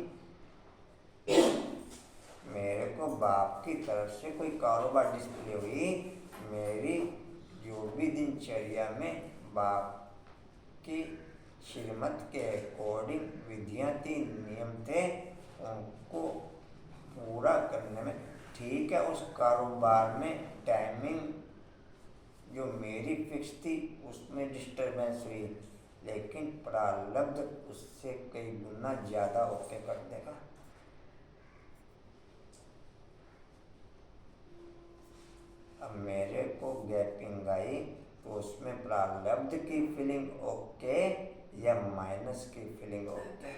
मेरे को बाप की तरफ से कोई कारोबार डिस्प्ले हुई। मेरी जो भी दिनचर्या में बाप की श्रीमत के अकॉर्डिंग विधियाँ थी, नियम थे, उनको पूरा करने में ठीक है। उस कारोबार में टाइमिंग जो मेरी फिक्स थी उसमें डिस्टरबेंस हुई, लेकिन प्रारब्ध उससे कई गुना ज़्यादा ओके कर देगा। अब मेरे को गैपिंग आई तो उसमें प्रारब्ध की फीलिंग ओके या माइनस की फीलिंग ओके,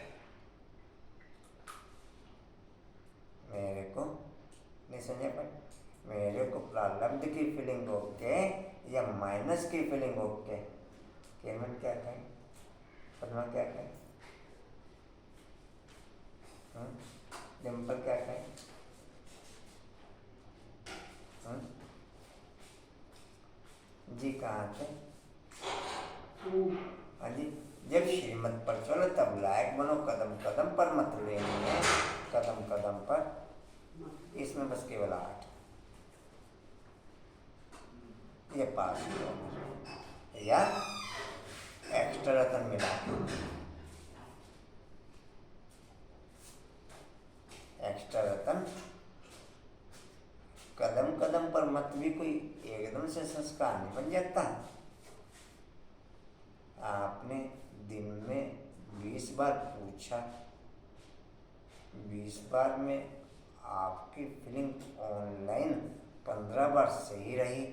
मेरे को नहीं समझ पाए। मेरे को प्रारब्ध की फीलिंग ओके या माइनस की फीलिंग ओके। केमन क्या कहें, पद्मा क्या कहें, डिम्पल क्या कहें, जी कहाँ थे, हाँ जी। जब श्रीमत पर चलो तब लायक बनो, कदम कदम पर मत लेनी है, कदम कदम पर। इसमें बस केवल 8 ये पास या एक्स्ट्रा रतन मिला, एक्स्ट्रा रतन। कदम कदम पर मत भी कोई एकदम से संस्कार नहीं बन जाता। आपने दिन में 20 बार पूछा, 20 बार में आपकी फीलिंग ऑनलाइन 15 बार सही रही।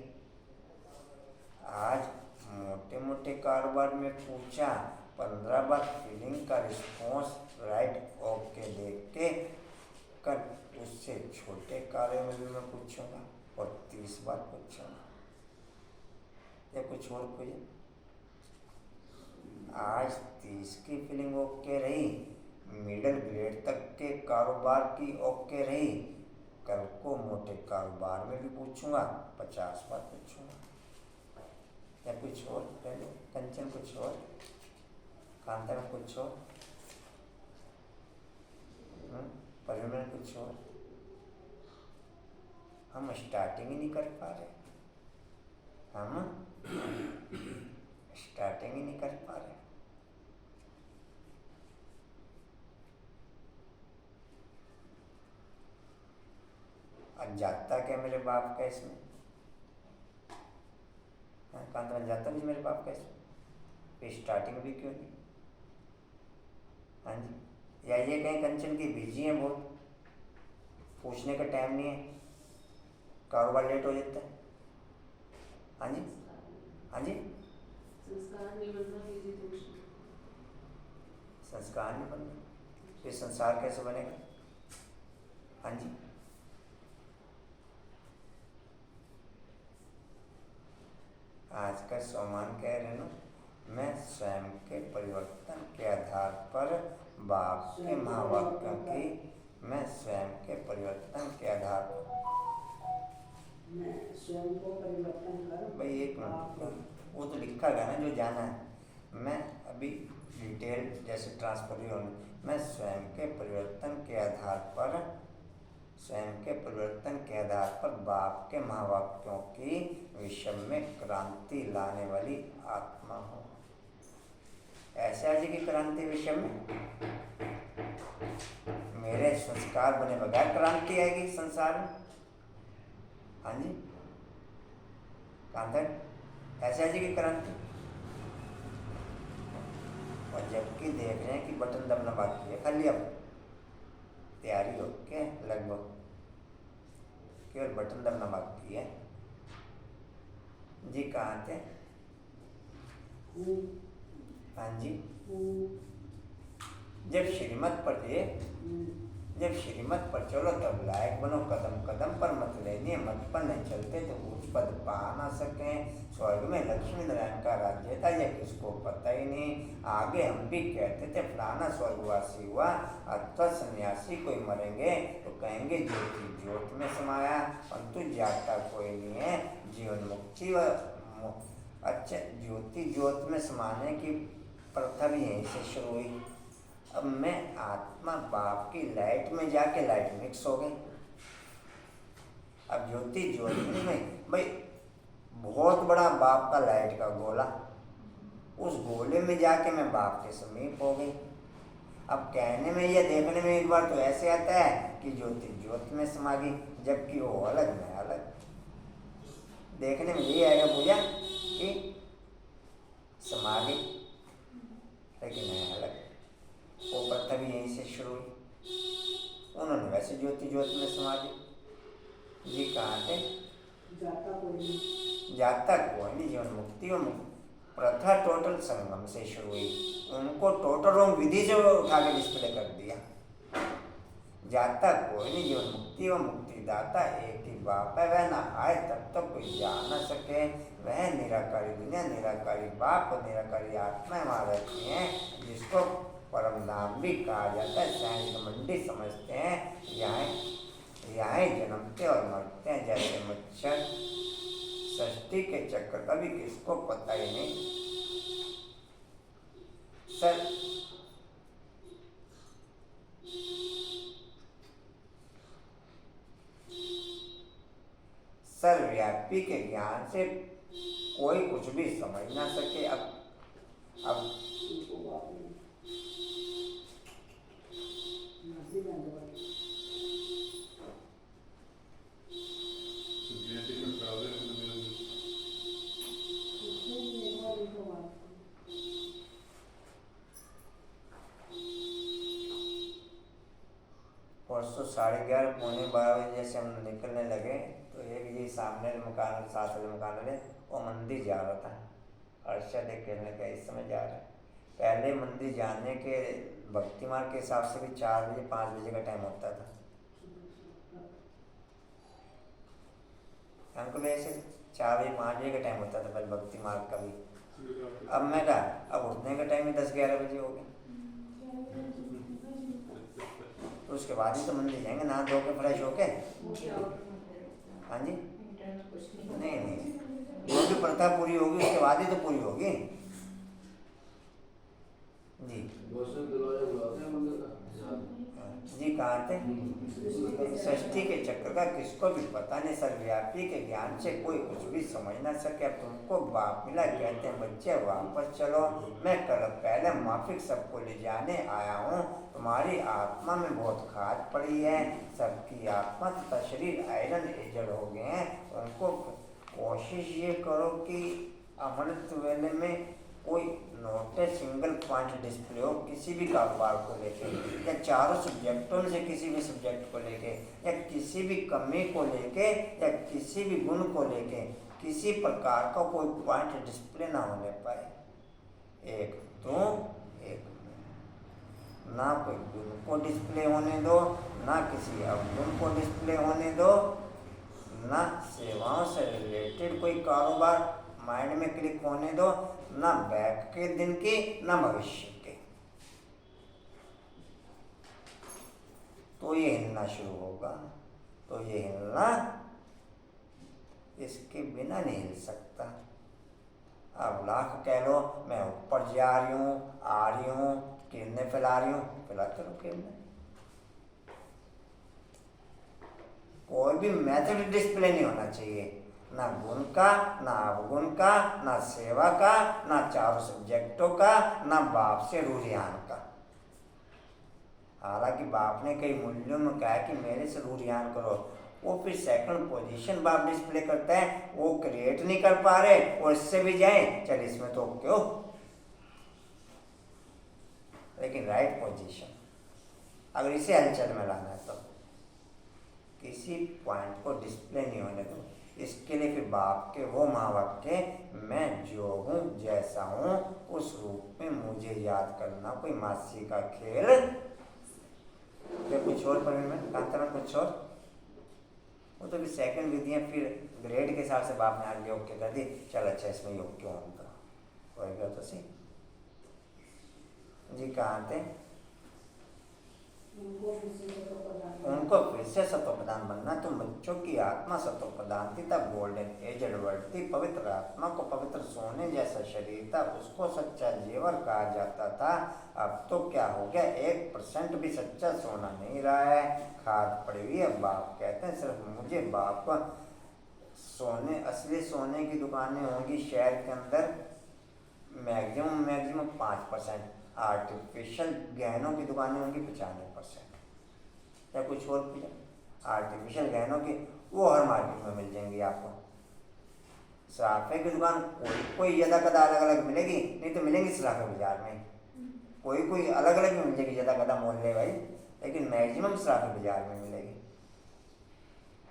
आज मोटे मोटे कारोबार में पूछा, 15 बार फीलिंग का रिस्पॉन्स राइट ओके देख के कर, उससे छोटे कार्य में भी मैं पूछूंगा और 30 बार पूछूंगा या कुछ और पूछे। आज 30 की फीलिंग ओके रही, मिडिल ग्रेड तक के कारोबार की ओके रही, कल को मोटे कारोबार में भी पूछूंगा, 50 बार पूछूंगा या कुछ और। पहले कंचन कुछ और, कांता में कुछ और, परिमल कुछ और। हम स्टार्टिंग ही नहीं कर पा रहे, हम स्टार्टिंग ही नहीं कर पा रहे। आज जाता क्या मेरे बाप का इसमें, कांता जाता भी मेरे बाप का इसमें, स्टार्टिंग भी क्यों नहीं, हाँ जी। या ये कहीं कंचन की बिजी है, बहुत पूछने का टाइम नहीं है, कारोबार लेट हो जाता है, हाँ जी, हाँ जी। संस्कार नहीं बनना, बिजी तो संस्कार नहीं बनना, फिर संसार कैसे बनेगा, हाँ जी। आज का सोमान कह रहे ना, मैं स्वयं के परिवर्तन के आधार पर बाप के महावाक्यों की, मैं स्वयं के परिवर्तन के आधार पर, मैं स्वयं को परिवर्तन कर। भाई एक मिनट, वो तो लिखा गया ना जो जाना है। मैं अभी डिटेल जैसे ट्रांसफर ही होने, मैं स्वयं के परिवर्तन के आधार पर, स्वयं के परिवर्तन के आधार पर बाप के महावाक्यों की विषय में क्रांति लाने वाली आत्मा हूँ। ऐसे आज की क्रांति विषय में मेरे संस्कार बने बगैर क्रांति आएगी संसार में, हाँ जी। कांता ऐसे आज की क्रांति, और जबकि देख रहे हैं कि बटन दबना बाकी है, खाली अब तैयारी हो के लगभग केवल बटन दबना बाकी है। जी कहाँ थे, हाँ जी, जब श्रीमत पर ये जब श्रीमत पर चलो तब लायक बनो, कदम कदम पर मत लेनी, मत पर नहीं चलते तो उच्च पद पा ना सके। स्वर्ग में लक्ष्मी नारायण का राज्य था, यह किसको पता ही नहीं। आगे हम भी कहते थे फलाना स्वर्गवासी हुआ, अथवा सन्यासी कोई मरेंगे तो कहेंगे ज्योति ज्योत में समाया, परंतु जाता कोई नहीं है। जीवन मुक्ति व अच्छा, ज्योति ज्योत में समाने की प्रथा भी यहीं से शुरू हुई। अब मैं आत्मा बाप की लाइट में जाके लाइट मिक्स हो गई। अब ज्योति ज्योति में भाई बहुत बड़ा बाप का लाइट का गोला, उस गोले में जाके मैं बाप के समीप हो गई। अब कहने में या देखने में एक बार तो ऐसे आता है कि ज्योति ज्योति में समा गई, जबकि वो अलग मैं अलग। देखने में यही आएगा पूजा कि समा गई, लेकिन मैं अलग। वो प्रथा भी यहीं से शुरू हुई। उन्होंने वैसे ज्योति ज्योति में समा दी। जी कहाँ थे? जाता कोई नहीं। जाता कोई नहीं। जीवन मुक्ति व प्रथा टोटल संगम से शुरू हुई। उनको टोटल विधि से उठा के डिस्प्ले कर दिया। जाता कोई नहीं, जीवन मुक्ति व मुक्तिदाता एक ही बाप है, वह ना आए तब तक कोई जा न सके। वह निराकारी दुनिया, निराकारी बाप और निराकारी आत्मा वहाँ रहती हैं, जिसको परम नाम भी कहा जाता है। साइंस मंडी समझते हैं, यहाँ जन्मते और मरते हैं जैसे मच्छर। सृष्टि के चक्र का भी किसको पता ही नहीं। सर्वव्यापी के ज्ञान से कोई कुछ भी समझ ना सके। अब परसों 11:30 पौने 12 बजे से हम निकलने लगे तो एक जी सामने मकान साथ वाले मकान वाले वो मंदिर जा रहा था। अर्षा देख खेलने का इस समय जा रहा है। पहले मंदिर जाने के भक्ति मार्ग के हिसाब से भी 4 बजे 5 बजे का टाइम होता था। हमको भी ऐसे 4 बजे 5 बजे का टाइम होता था पहले भक्ति मार्ग का भी। अब मैं कहा अब उठने का टाइम ही 10-11 बजे हो गया। तो उसके बाद ही तो मंदिर जाएंगे, नहा धो के फ्रेश होके। हाँ जी, नहीं वो भी प्रथा पूरी होगी, उसके बाद ही तो पूरी होगी जी। जी कहाँ थे? सृष्टि के चक्र का किसको भी पता नहीं। सर्वव्यापी के ज्ञान से कोई कुछ भी समझ ना सके। अब तुमको बाप मिला, कहते हैं बच्चे वापस चलो। मैं कल पहले माफिक सबको ले जाने आया हूँ। तुम्हारी आत्मा में बहुत खाद पड़ी है। सबकी आत्मा तथा शरीर आयरन एजड हो गए हैं। उनको कोशिश ये करो कि अमृत वेले में कोई नोटे सिंगल पॉइंट डिस्प्ले हो किसी भी कारोबार को लेके, या चारों सब्जेक्टों में से किसी भी सब्जेक्ट को लेके, या किसी भी कमी को लेके, या किसी भी गुण को लेके, किसी प्रकार का कोई पॉइंट डिस्प्ले ना होने पाए। एक तो एक ना कोई गुण को डिस्प्ले होने दो, ना किसी अवगुण को डिस्प्ले होने दो, ना सेवाओं से रिलेटेड कोई कारोबार माइंड में क्लिक होने दो, ना बैक के दिन की ना भविष्य के। तो ये हिलना शुरू होगा। तो ये हिलना इसके बिना नहीं हिल सकता। अब लाख कह लो मैं ऊपर जा रही हूँ, आ रही हूँ, किरणें फैला रही हूँ, फैलाते रहो किरणें। कोई भी मेथड डिस्प्ले नहीं होना चाहिए, ना गुण का, ना अवगुण का, ना सेवा का, ना चारों सब्जेक्टों का, ना बाप से रूढ़ियान का। हालांकि बाप ने कई मूल्यों में कहा कि मेरे से रूढ़ियान करो। वो फिर सेकंड पोजीशन बाप डिस्प्ले करता है, वो क्रिएट नहीं कर पा रहे और इससे भी जाए चल इसमें तो क्यों, लेकिन राइट पोजीशन अगर इसे हलचल में लाना है तो किसी पॉइंट को डिस्प्ले नहीं होने दो। इसके लिए फिर बाप के वो माँ बाप के मैं जो हूँ जैसा हूँ उस रूप में मुझे याद करना, कोई मासी का खेल या कुछ और में कांता में कुछ और। वो तो भी सेकंड विधियाँ फिर ग्रेड के हिसाब से बाप ने आगे ओके कर दी, चल अच्छा इसमें योग क्यों होगा कोई गया तो सही जी। कहाँ थे? उनको फिर से सतो प्रधान बनना। तुम बच्चों की आत्मा सतो प्रधान थी, तब गोल्डन एजड वर्ल्ड थी। पवित्र आत्मा को पवित्र सोने जैसा शरीर था, उसको सच्चा जेवर कहा जाता था। अब तो क्या हो गया, 1% भी सच्चा सोना नहीं रहा है, खाद पड़ी हुई है। बाप कहते हैं सिर्फ मुझे बाप सोने, असली सोने की दुकानें होंगी शहर के अंदर मैक्सिमम 5%, आर्टिफिशियल गहनों की दुकानें होंगी 95%। या कुछ और पूछा, आर्टिफिशियल गहनों की वो हर मार्केट में मिल जाएंगी आपको। सराफे की दुकान कोई यदा कदा अलग अलग मिलेगी, नहीं तो मिलेंगी सराफे बाजार में, कोई अलग अलग भी मिल जाएगी यदा कदा मोहल्ले भाई, लेकिन मैक्सिमम सराफे बाजार में मिलेगी।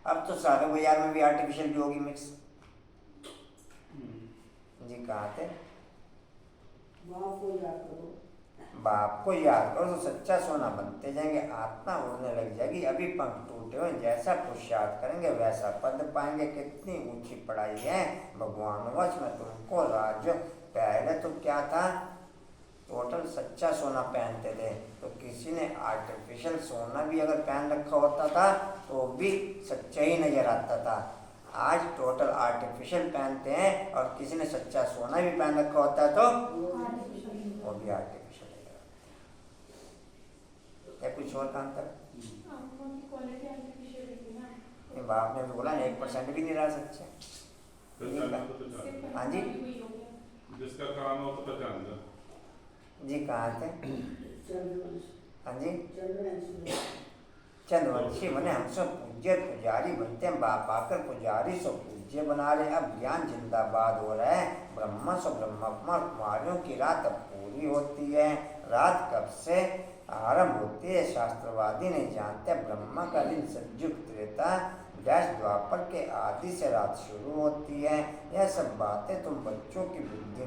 अब तो सराफे बाजार में भी आर्टिफिशियल भी होगी मिक्स जी। कहाँ थे? बाप को याद करो तो सच्चा सोना बनते जाएंगे, आत्मा उड़ने लग जाएगी। अभी पंख टूटे हुए, जैसा पुरुषार्थ करेंगे वैसा पद पाएंगे। कितनी ऊंची पढ़ाई है भगवान वश में तुमको राज। पहले तो क्या था, टोटल सच्चा सोना पहनते थे, तो किसी ने आर्टिफिशियल सोना भी अगर पहन रखा होता था तो भी सच्चा ही नजर आता था। आज टोटल आर्टिफिशियल पहनते हैं, और किसी ने सच्चा सोना भी पहन रखा होता है तो वो भी आर्टिफिशियल नजर आता है। कुछ और काम कर, बाप ने भी बोला 1% भी नहीं रहा सच्चा। हाँ जी जिसका काम हो तो पहचान दो जी। कहाँ थे? हाँ जी, चंद्रवंशी बने, हमसे पूज्य पुजारी बनते हैं। बाप आकर पुजारी सो पूज्य बना रहे। अब ज्ञान जिंदाबाद हो रहा है। ब्रह्मा सो ब्रह्मा कुमारियों की रात अब पूरी होती है। रात कब से आरंभ होती है शास्त्रवादी नहीं जानते। ब्रह्मा का दिन सतयुग त्रेता द्वापर के आदि से रात शुरू होती है। यह सब बातें तुम बच्चों की बुद्धि,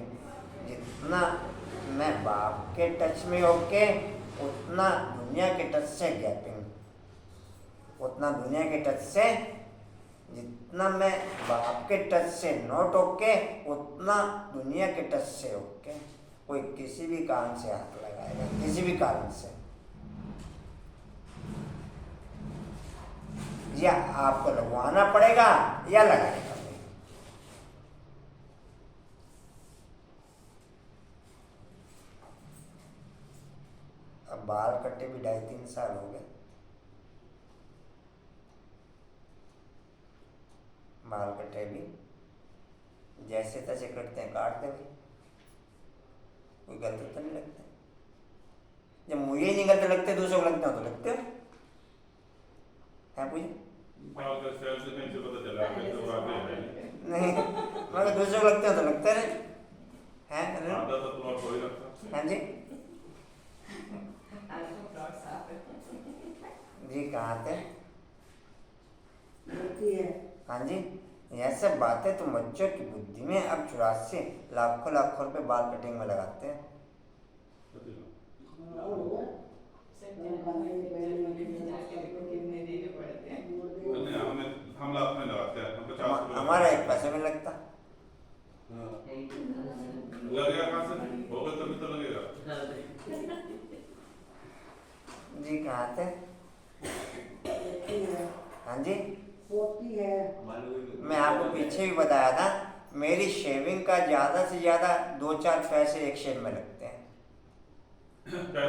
जितना मैं बाप के टच में होके उतना दुनिया के टच से गैपिंग, उतना दुनिया के टच से, जितना मैं बाप के टच से नोट होके उतना दुनिया के टच से होके। कोई किसी भी कारण से हाथ लगाएगा, किसी भी कारण से, या आपको लगवाना पड़ेगा या लगाएगा। अब बाल कट्टे भी 2.5-3 साल हो गए। बाल कट्टे भी जैसे तैसे कटते हैं, काट दे भाई, कोई गलत तो नहीं लगता। जब मुझे ही नहीं गलत लगते, दूसरों को लगते हो तो लगते हो है पूछे नहीं, मगर दूसरों को लगते हो तो लगते रहे हैं। हाँ जी जी। कहाँ थे? हाँ जी, यह सब बातें तुम बच्चों की बुद्धि में अब 84 लाखों रुपए बाल कटिंग में लगाते हैं। हमारा 1 पैसा भी लगता लगेगा कहाँ से? होगा तभी तो लगेगा जी। कहाँ थे? हाँ जी, मैं आपको पीछे भी बताया था, मेरी शेविंग का ज्यादा से ज्यादा 2-4 पैसे एक शेव में लगते हैं।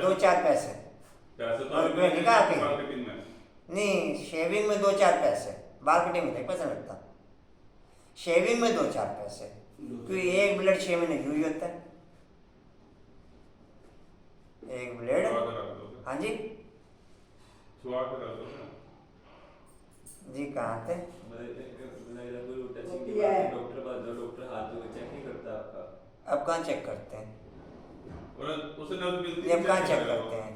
2-4 पैसे और नहीं, शेविंग में 2-4 पैसे, बाल कटिंग में 1 पैसा लगता। शेविंग में 2-4 पैसे, क्योंकि 1 ब्लेड 6 महीने यूज होता है। 1 ब्लेड। हाँ जी जी। कहाँ थे? अब कहाँ चेक करते हैं? अब कहाँ चेक करते हैं?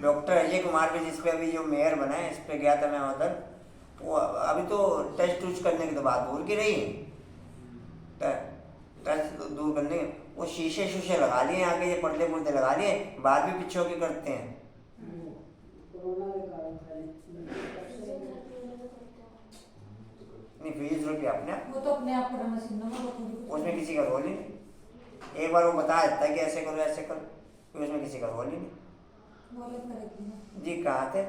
डॉक्टर अजय कुमार पे, जिस पे अभी जो मेयर बना है, इस पे गया था मैं उधर, वो अभी तो टच टूच करने की तो बात दूर की रही। टच दूर करने वो शीशे शूशे लगा लिए आगे, ये पर्दे पुर्दे लगा लिए, बात भी पीछे होके करते हैं। कोरोना के कारण खाली नहीं फिजियोथेरेपी अपने आप, वो तो अपने आप करना मशीन में उसमें किसी का रोल ही नहीं। एक बार वो बता देता है कि ऐसे करो ऐसे करो, फिर उसमें किसी का रोल ही नहीं। बोले करेगी जी कहाँ थे?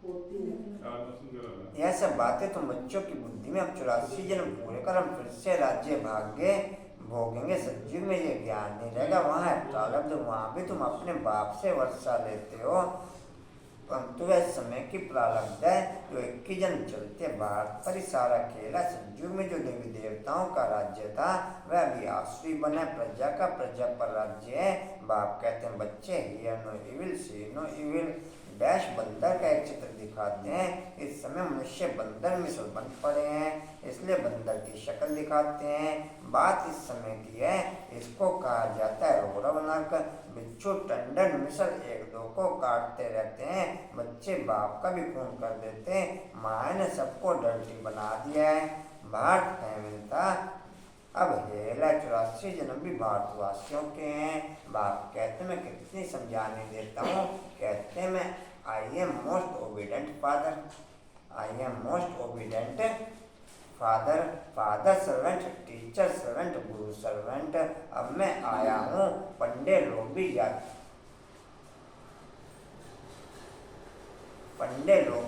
होती है। आप मशीन करा ना। यह सब बातें तुम बच्चों की बुद्धि में अब 84 जन्म पूरे कर हम फिर से राज्य भाग्य भोगेंगे। सतयुग में ये ज्ञान नहीं रहेगा, वहाँ है प्रारब्ध, वहाँ भी तुम अपने बाप से वर्षा लेते हो, परंतु वह समय की प्रारब्ध है जो 21 जन्म चलते बाहर पर ही सारा खेला। सतयुग में जो देवी देवताओं का राज्य था वह अभी आसुरी बना, प्रजा का प्रजा पर राज्य है। बाप कहते हैं बच्चे hear no evil see no evil dash बंदर का एक चित्र दिखाते हैं। इस समय मनुष्य बंदर मिसल बन पड़े हैं, इसलिए बंदर की शक्ल दिखाते हैं। बात इस समय की है, इसको कहा जाता है रोरव नरक। बिच्छू टंडन मिसल एक दो को काटते रहते हैं, बच्चे बाप का भी खून कर देते हैं। माया ने सबको डर्टी बना दिया है। भारत है मिलता अब हेला 84 जन्म भी भारतवासियों के हैं। बाप कहते मैं कितनी समझाने देता हूँ, कहते मैं I am most obedient father, I am most obedient father, father servant, teacher servant, Guru servant. अब मैं आया हूँ, पंडे लोग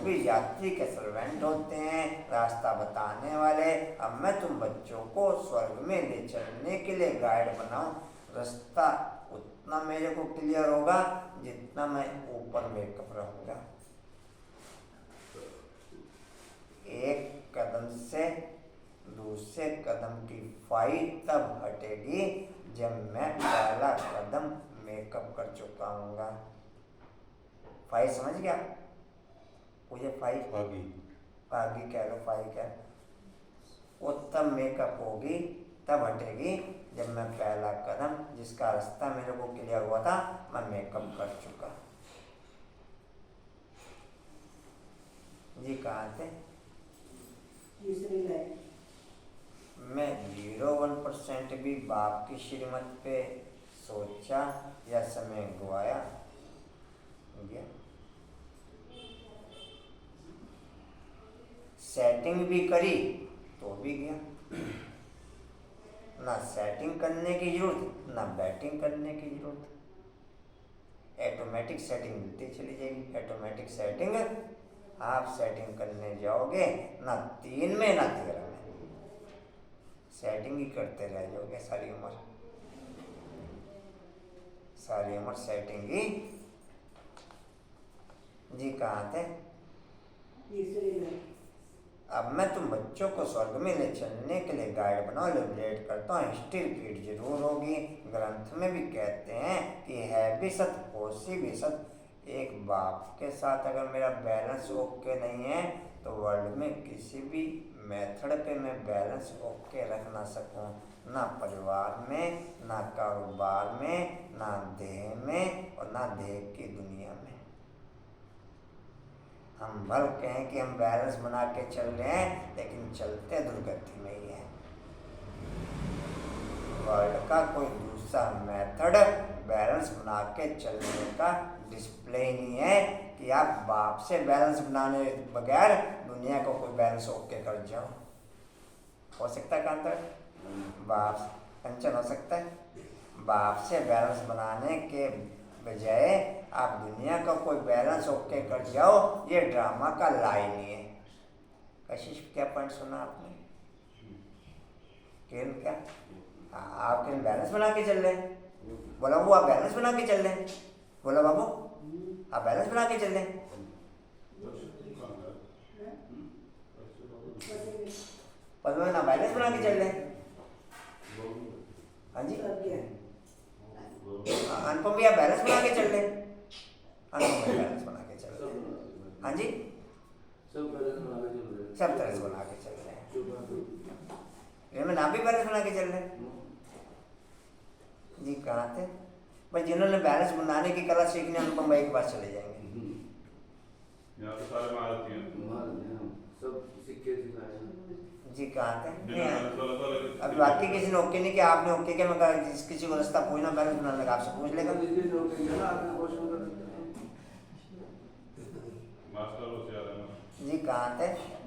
भी यात्री के सर्वेंट होते हैं, रास्ता बताने वाले। अब मैं तुम बच्चों को स्वर्ग में ले चलने के लिए गाइड बनाऊं। रास्ता उतना मेरे को क्लियर होगा जितना मैं ऊपर मेकअप रहूंगा। एक कदम से दूसरे कदम की फाइट तब हटेगी जब मैं पहला कदम मेकअप कर चुका हूँगा। फाइट समझ गया? मुझे फाइट आगे कह लो, फाइट क्या वो तब मेकअप होगी, तब हटेगी जब मैं पहला कदम जिसका रास्ता मेरे को क्लियर हुआ था मैं मेकअप कर चुका। जी कहाँ थे? तीसरी लाइन। मैं 0.1% भी बाप की श्रीमत पे सोचा या समय गवाया गया। सेटिंग भी करी तो भी गया। ना सेटिंग करने की जरूरत, ना बैटिंग करने की जरूरत। ऑटोमेटिक सेटिंग मिलती चली जाएगी। ऑटोमेटिक सेटिंग आप सेटिंग करने जाओगे ना 3 में ना 13 में, सेटिंग ही करते रह जाओगे सारी उम्र। सारी उम्र सेटिंग ही। जी कहाँ थे? तीसरी लाइन। अब मैं तुम बच्चों को स्वर्ग में ले चलने के लिए गाइड बनाओ, लिबरेट करता हूँ। स्टिल किड जरूर होगी। ग्रंथ में भी कहते हैं कि है भी सत, होशी भी सत। एक बाप के साथ अगर मेरा बैलेंस ओके नहीं है तो वर्ल्ड में किसी भी मेथड पे मैं बैलेंस ओके रख ना सकूँ। ना परिवार में, ना कारोबार में, ना देह में और ना देह की दुनिया में। हम भल कहें कि हम बैलेंस बना के चल रहे हैं, लेकिन चलते दुर्गति में ही हैं। वर्ल्ड का कोई दूसरा मेथड बैलेंस बना के चलने का डिस्प्ले नहीं है कि आप बाप से बैलेंस बनाने बगैर दुनिया को कोई बैलेंस ओके कर जाओ। हो सकता है कांतर? बाप कंचन हो सकता है? बाप से बैलेंस बनाने के बजाय आप दुनिया का कोई बैलेंस ओके कर जाओ, ये ड्रामा का लाइन ही है। कशिश क्या पॉइंट सुना आपने? किरण क्या आप किरण बैलेंस बना के चल रहे? बोला वो आप बैलेंस बना के चल रहे? बोला बाबू आप बैलेंस बना के चल रहे? पर ना बैलेंस बना के चल रहे? हाँ जी अनुपम भैया बैलेंस बना के चल रहे? अनुपम भैया बैलेंस बना के चल रहे? हाँ जी सब बैलेंस बना के चल रहे हैं। सब तरह से बना के चल रहे हैं। मैं आप भी बैलेंस बना के चल रहे हैं? जी कहाँ थे? पर जिन्होंने बैलेंस बनाने की कला सीखने अनुपम भाई के पास चले जाएंगे। यहाँ तो सारे महारथी हैं। सब के दिखाए जी कहाँ थे? बिना मैंने तो लगा अभी बाकी किसी ने ओके नहीं किया, आपने ओके किया, मैं कहा किसी को रास्ता पूछना पहले सुना लगा, आपसे पूछ लेगा। दीदी लोग कहेंगे ना आपने क्वेश्चन कर मास्टर हो से आ रहा है। जी कहाँ थे?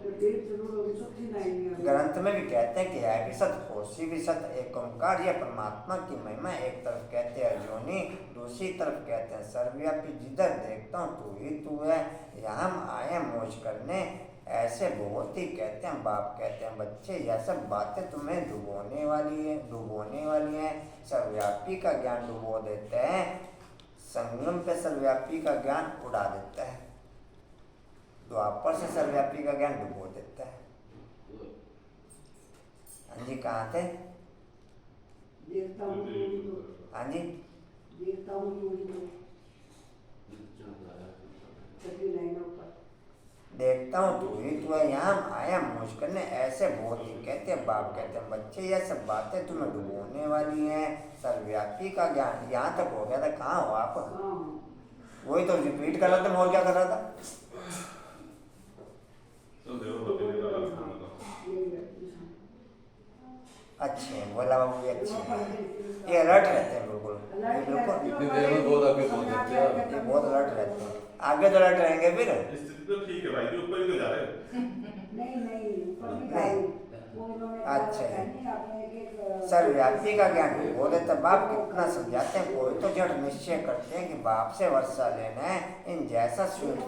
डेढ़ जरूर होगी, छुट्टी नहीं है। ग्रंथ में भी कहते हैं कि है भी सत, होशी भी सत, एक ओंकार या परमात्मा की महिमा एक तरफ कहते हैं अर्जुनी, दूसरी तरफ कहते हैं सर्वव्यापी, जिधर देखता हूँ तू ही तू है, यहाँ हम आए मौज करने, ऐसे बहुत ही कहते हैं बाप कहते हैं बच्चे, यह सब बातें तुम्हें डुबोने वाली हैं। सर्वव्यापी का ज्ञान डुबो देते हैं, संगम पे सर्वव्यापी का ज्ञान उड़ा देता है, द्वापर से सर्वव्यापी का ज्ञान डुबो देता है। हाँ जी कहाँ थे? देखता हूँ तो हाँ जी देखता हूँ तो छुट्टी नहीं है ऊपर। देखता हूँ तू ही तू है, यहाँ हम आया मौज करने, ऐसे बहुत ही कहते हैं बाप कहते हैं बच्चे, यह सब बातें तुम्हें डुबोने वाली हैं। सर्वव्यापी का ज्ञान यहाँ तक हो गया था, कहाँ हो आप? वही तो रिपीट कर रहा था, मैं और क्या कर रहा था? तो देखो बताइए ना आप सुना था। अच्छे हैं, भोला बाबू भी अच्छे हैं, ये अलर्ट रहते हैं बिल्कुल, ये बिल्कुल इतनी देर में बहुत आगे पहुंच जाते हैं आप। ये बहुत अलर्ट रहते हैं, आगे तो अलर्ट रहेंगे फिर। स्थिति तो ठीक है भाई, जो ऊपर ही तो जा रहे हैं। नहीं ऊपर नहीं नहीं। जाऊँ। वो उन्होंने अच्छा है। नहीं, आपने एक सर्वव्यापी का ज्ञान बोल देते बाप कितना समझाते हैं, कोई तो जड़ निश्चय करते हैं कि बाप से वर्षा लेना है, इन जैसा स्वीट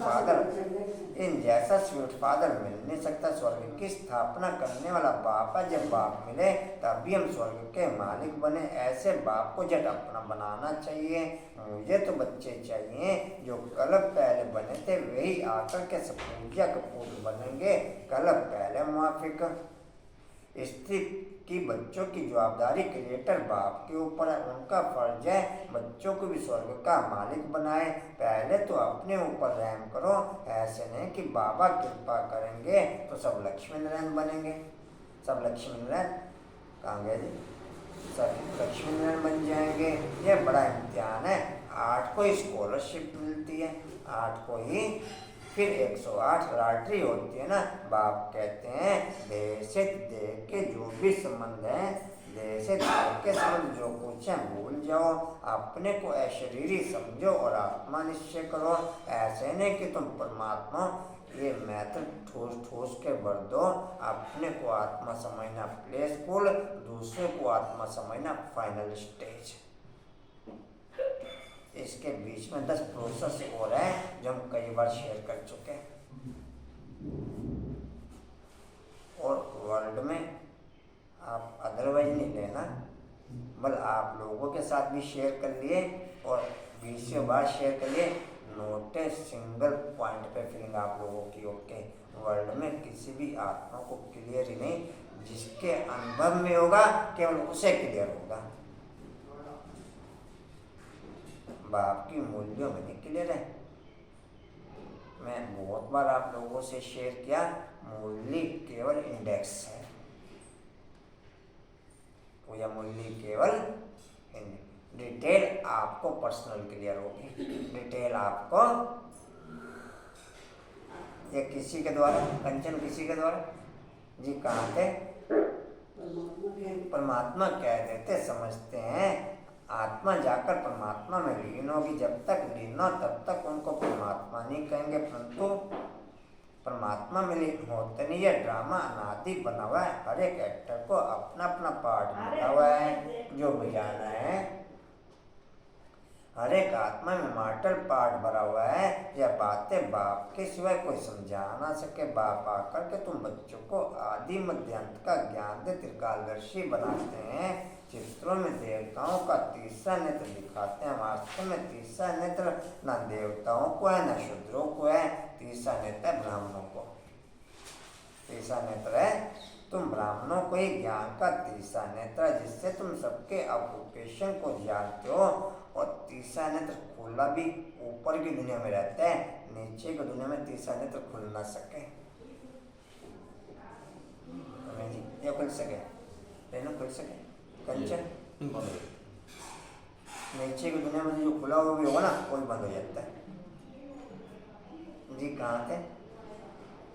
फादर मिल नहीं सकता। स्वर्ग की स्थापना करने वाला बाप है, जब बाप मिले तभी हम स्वर्ग के मालिक बने, ऐसे बाप को जट अपना बनाना चाहिए। मुझे तो बच्चे चाहिए जो कल पहले बने थे, वही आकर के सब पूजा कपूर बनेंगे, कल पहले मुआफिक। स्त्री की बच्चों की जवाबदारी क्रिएटर बाप के ऊपर है, उनका फर्ज है बच्चों को भी स्वर्ग का मालिक बनाए। पहले तो अपने ऊपर रहम करो, ऐसे नहीं कि बाबा कृपा करेंगे तो सब लक्ष्मी नारायण बनेंगे। सब लक्ष्मी नारायण कहाँ गए जी? सब लक्ष्मी नारायण बन जाएंगे, ये बड़ा इम्तिहान है। 8 को ही स्कॉलरशिप मिलती है, 8 को ही फिर 108 लॉटरी होती है ना। बाप कहते हैं देह से देह के जो भी संबंध है, देह से देह के संबंध जो कुछ है भूल जाओ, अपने को अशरीरी समझो और आत्मा निश्चय करो। ऐसे नहीं कि तुम परमात्मा, ये मैथड ठोस ठोस के भर दो। अपने को आत्मा समझना प्ले स्कूल, दूसरे को आत्मा समझना फाइनल स्टेज। इसके बीच में 10 प्रोसेस और हैं जो हम कई बार शेयर कर चुके हैं, और वर्ल्ड में आप अदरवाइज नहीं लेना, बल आप लोगों के साथ भी शेयर कर लिए और 20 बार शेयर कर लिए। नोट ए सिंगल पॉइंट पे फीलिंग आप लोगों की ओके। वर्ल्ड में किसी भी आत्मा को क्लियर ही नहीं, जिसके अनुभव में होगा केवल उसे क्लियर होगा। बाप की मूल्यों में नहीं क्लियर है। मैं बहुत बार आप लोगों से शेयर किया, मूल्य केवल इंडेक्स है, पूजा मूल्य केवल डिटेल आपको पर्सनल क्लियर होगी। डिटेल आपको या किसी के द्वारा, कंचन किसी के द्वारा जी कहाँ थे? परमात्मा कह देते समझते हैं, आत्मा जाकर परमात्मा में लीन होगी। जब तक लीन हो तब तक उनको परमात्मा नहीं कहेंगे, परंतु परमात्मा में लीन होते नहीं। ये ड्रामा अनादि बना हुआ है, हर एक एक्टर को अपना अपना पार्ट मिला हुआ है जो बजाना है। हर एक आत्मा में मार्टर पार्ट भरा हुआ है। यह बातें बाप के सिवाय कोई समझा ना सके। बाप आकर के तुम बच्चों को आदि मध्यांत का ज्ञान दे त्रिकालदर्शी बनाते हैं। चित्रों में देवताओं का तीसरा नेत्र दिखाते हैं, वास्तव में तीसरा नेत्र न देवताओं को है न शूद्रों को है, तीसरा नेत्र है ब्राह्मणों को। तीसरा नेत्र है तुम ब्राह्मणों को ही ज्ञान का तीसरा नेत्र है, जिससे तुम सबके ऑक्यूपेशन को जानते हो। और तीसरा नेत्र खुला भी ऊपर की दुनिया में रहता है, नीचे की दुनिया में तीसरा नेत्र खुल ना सके। ये खुल सके, लेना खुल सके कंचन। नीचे की दुनिया में जो खुला हुआ भी होगा ना, कोई बंद हो जाता है। जी कहाँ थे?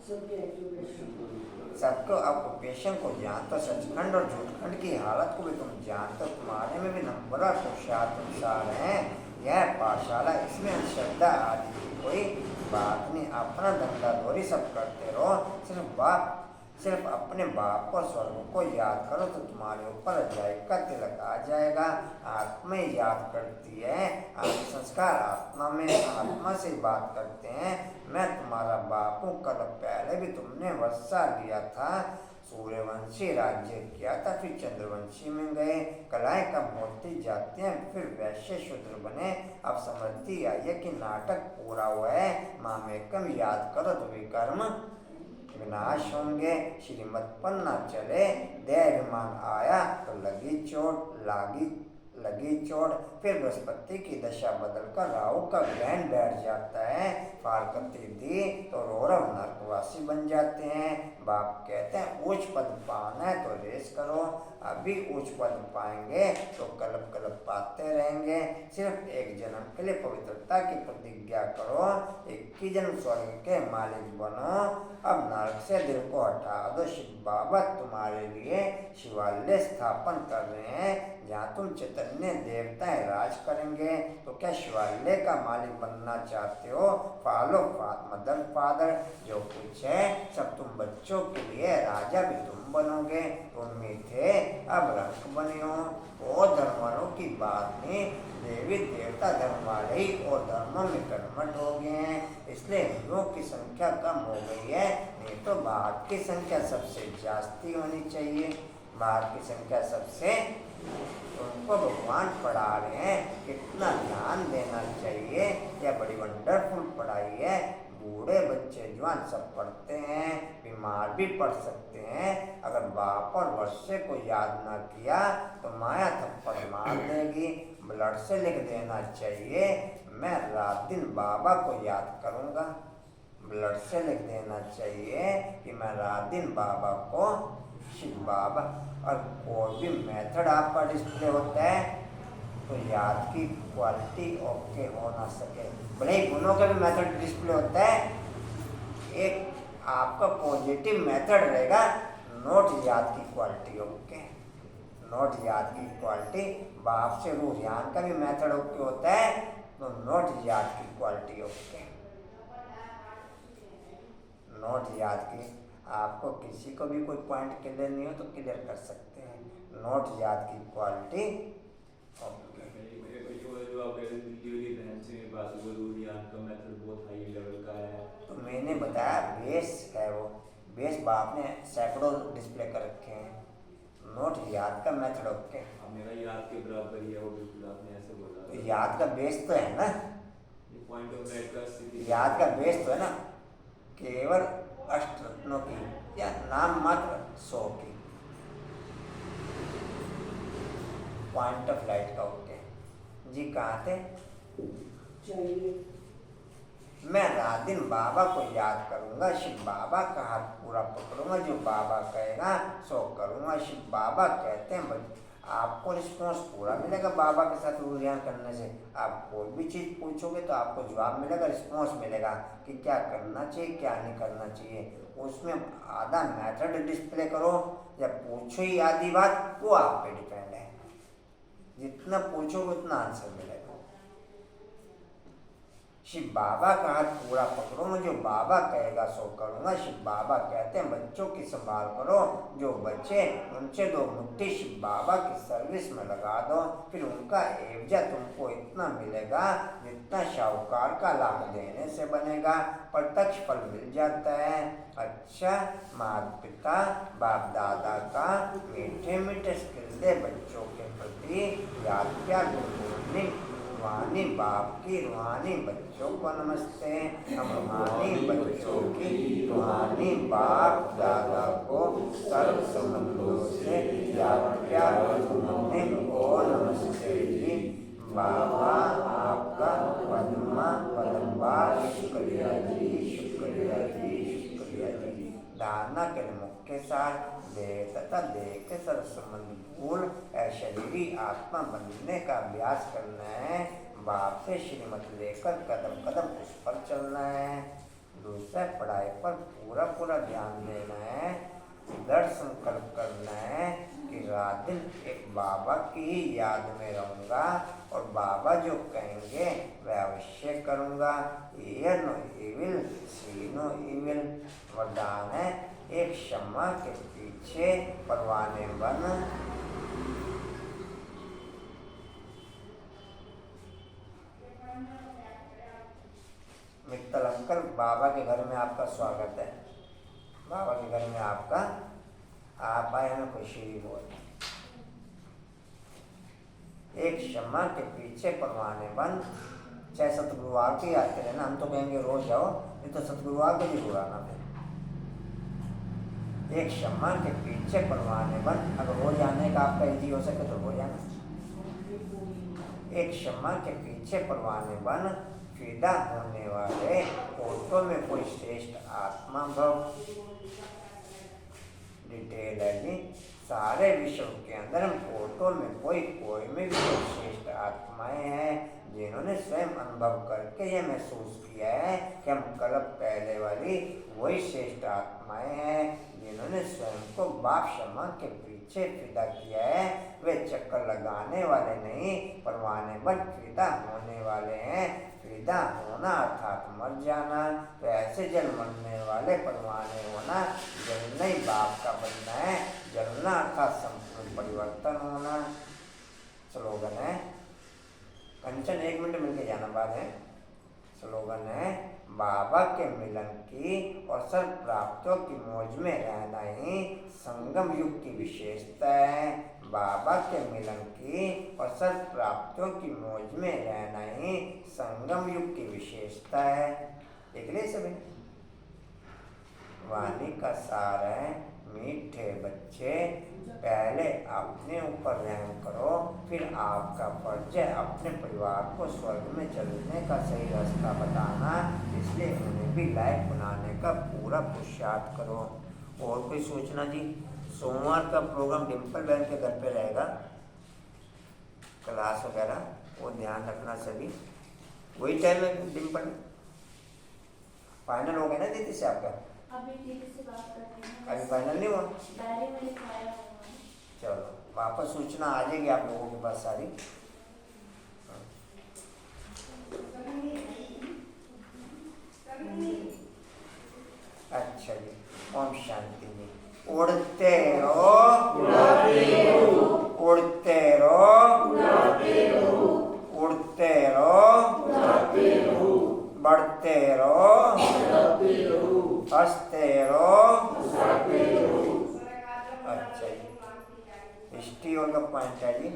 सबके ऑक्यूपेशन सबको ऑक्यूपेशन को जानते हो, सचखंड और झूठखंड की हालत को भी तुम जानते हो, तुम्हारे में भी नंबर और पुरुषार्थ अनुसार है यह पाठशाला, इसमें अंधश्रद्धा आदि की कोई बात नहीं। अपना धंधा दोरी सब करते रहो, सिर्फ अपने बाप को स्वर्ग को याद करो तो तुम्हारे ऊपर अध्याय का तिलक आ जाएगा। आत्मा ही याद करती है, आत्म संस्कार आत्मा में, आत्मा से बात करते हैं। मैं तुम्हारा बाप हूँ, कल पहले भी तुमने वर्षा लिया था, सूर्यवंशी राज्य किया था, फिर चंद्रवंशी में गए, कलाएं कब होती जाती हैं, फिर वैश्य शूद्र बने, अब समृद्धि आई है कि नाटक पूरा हुआ है। मामेकम याद करो तो विकर्म विनाश होंगे। श्रीमत पर न चले, देहाभिमान आया तो लगी चोट, फिर बृहस्पति की दशा बदलकर राहु का ग्रहण बैठ जाता है, फारकती दी तो रौरव नरकवासी बन जाते हैं। बाप कहते हैं उच्च पद पाना है तो रेस करो, अभी उच्च पद पाएंगे तो कल्प कल्प पाते रहेंगे। सिर्फ एक जन्म के लिए पवित्रता की प्रतिज्ञा करो, 21 जन्म स्वर्ग के मालिक बनो। अब नरक से दिल को हटा दो, शिव बाबा तुम्हारे लिए शिवालय स्थापन कर रहे हैं जहाँ तुम चैतन्य देवताएं राज करेंगे। तो क्या शिवालय का मालिक बनना चाहते हो? फॉलो मदर फादर, जो कुछ है सब तुम बच्चों के लिए, राजा भी तुम बनोगे। तुम ही थे अब रंग बने हो, वो धर्मों की बात नहीं, देवी देवता धर्म वाले ही और धर्मों में कर्मठ हो गए हैं, इसलिए हिंदुओं की संख्या कम हो गई है, नहीं तो भारत की संख्या सबसे जास्ती होनी चाहिए। भारत की संख्या सबसे, उनको भगवान पढ़ा रहे हैं, कितना ध्यान देना चाहिए, यह बड़ी वंडरफुल पढ़ाई है। बूढ़े बच्चे जवान सब पढ़ते हैं, बीमार भी पढ़ सकते हैं। अगर बाप और वर्षे को याद ना किया तो माया थप्पड़ मार देगी। ब्लड से लिख देना चाहिए, मैं रात दिन बाबा को याद करूँगा। ब्लड से लिख देना चाहिए कि मैं रात दिन बाबा को, शिव बाबा। और कोई भी मेथड आपका डिस्प्ले होता है तो याद की क्वालिटी ओके हो ना सके, भले ही गुणों का भी मेथड डिस्प्ले होता है, एक आपका पॉजिटिव मेथड रहेगा, नोट याद की क्वालिटी ओके, नोट याद की क्वालिटी। बाप से रूह ध्यान का भी मेथड ओके होता है तो नोट याद की क्वालिटी ओके, नोट याद की। आपको किसी को भी कोई पॉइंट क्लियर नहीं हो तो क्लियर कर सकते हैं, नोट याद की क्वालिटी ओके। जो आप कह रहे थे कि बहन से बात हुई, रूह ध्यान का मेथड बहुत हाई लेवल का है, तो मैंने बताया बेस है, वो बेस बाप ने सैकड़ों डिस्प्ले कर रखे हैं, नोट याद का मेथड ओके। अब मेरा याद के बराबर ही है वो, बिल्कुल आपने ऐसे बोला। तो याद का बेस तो है ना, ये पॉइंट ऑफ राइट का स्थिति, याद का बेस तो है ना, केवल अष्टरत्नों की या नाम मात्र 100 की, पॉइंट ऑफ लाइट का ओके जी। कहाँ थे? चाहिए मैं रात दिन बाबा को याद करूंगा, शिव बाबा का हाथ पूरा पकड़ूंगा, जो बाबा कहेगा सो करूंगा। शिव बाबा कहते हैं आपको रिस्पॉन्स पूरा मिलेगा बाबा के साथ ध्यान करने से। आप कोई भी चीज़ पूछोगे तो आपको जवाब मिलेगा, रिस्पॉन्स मिलेगा कि क्या करना चाहिए क्या नहीं करना चाहिए। उसमें आधा मेथड डिस्प्ले करो, जब पूछो ही आधी बात वो आप पे डिपेंड है, जितना पूछोगे उतना आंसर मिलेगा। शिव बाबा का हाथ पूरा पकड़ो, जो बाबा कहेगा सो करूँगा। शिव बाबा कहते हैं बच्चों की संभाल करो, जो बच्चे उनसे 2 मुट्ठी शिव बाबा की सर्विस में लगा दो, फिर उनका एवजा तुमको इतना मिलेगा जितना शाहूकार का लाख देने से बनेगा, प्रत्यक्ष फल मिल जाता है। अच्छा, माता पिता बाप दादा का मीठे मीठे स्किल दे बच्चों के प्रति याद प्यार गुनगुनी। रूहानी बाप की रूहानी बच्चों को नमस्ते, हम रूहानी बच्चों की रूहानी बाप दादा को सर्व संबंधों से याद प्यार गुनगुनाने को नमस्ते जी। बाबा आपका पद्मा पद्मबार शुक्रिया जी, शुक्रिया जी, शुक्रिया जी। धारणा के मुख्य सार देह तथा देह के सर्व संबंध भूल शरीरी आत्मा बनने का अभ्यास करना है। बाप से श्रीमत लेकर कदम कदम उस पर चलना है। दूसरा पढ़ाई पर पूरा पूरा ध्यान देना है। दृढ़ संकल्प करना है कि रात दिन एक बाबा की ही याद में रहूँगा और बाबा जो कहेंगे वह अवश्य करूँगा। Hear no evil, see no evil. वरदान है, एक क्षमा के पीछे परवाने बन। मित्तल अंकल, बाबा के घर में आपका स्वागत है। बाबा के घर में आपका आप आए हमें खुशी भी बहुत। एक क्षमा के पीछे परवाने बन। चाहे सतगुरुवार के आते रहे ना, हम तो कहेंगे रोज जाओ, नहीं तो सतगुरुवार को जरूर आना फिर। एक क्षमा के पीछे परवाने बन। अगर रोज आने का आपका इजी हो सके तो रोज आना। एक क्षमा के पीछे परवाने बन, फिदा होने वाले फोटो में कोई श्रेष्ठ आत्मा भव। डिटेल है जी, सारे विश्व के अंदर हम फोटो में कोई में भी कोई श्रेष्ठ आत्माएं हैं जिन्होंने स्वयं अनुभव करके ये महसूस किया है कि हम कल्प पहले वाली वही श्रेष्ठ आत्माएं हैं जिन्होंने स्वयं को बाप क्षमा के पीछे फिदा किया है। वे चक्कर लगाने वाले नहीं, परवाने बन फिदा होने वाले हैं। फिदा होना अर्थात मर जाना, तो ऐसे जल मरने वाले परवाने होना। जलना ही बाप का बनना है। जलना अर्थात संपूर्ण परिवर्तन होना। स्लोगन है, कंचन 1 मिनट मिलके जाना बात है। स्लोगन है, बाबा के मिलन की और सर्व प्राप्तों की मौज में रहना ही संगम युग की विशेषता है। बाबा के मिलन की और सर्व प्राप्तों की मौज में रहना ही संगम युग की विशेषता है। देख ले सभी, वाणी का सार है, मीठे बच्चे पहले अपने ऊपर रहम करो, फिर आपका फर्ज है अपने परिवार को स्वर्ग में चलने का सही रास्ता बताना। इसलिए उन्हें भी लायक बनाने का पूरा पुरुषार्थ करो। और कोई सूचना जी? सोमवार का प्रोग्राम डिम्पल बहन के घर पे रहेगा, क्लास वगैरह, वो ध्यान रखना सभी। वही टाइम है डिम्पल? फाइनल हो गया ना दीदी से आपका? अभी दीदी से बात कर रहे हैं। अभी फाइनल नहीं हुआ? डायरी में लिखाया हुआ है। चलो, वापस सूचना आ जाएगी आप लोगों के पास सारी। अच्छा जी, ओम शांति जी। उड़ते रहो, उड़ते रहो, उड़ते रहो, बढ़ते रहो, हंसते रहो। अच्छा जी, हिस्ट्री और का पॉइंट है जी।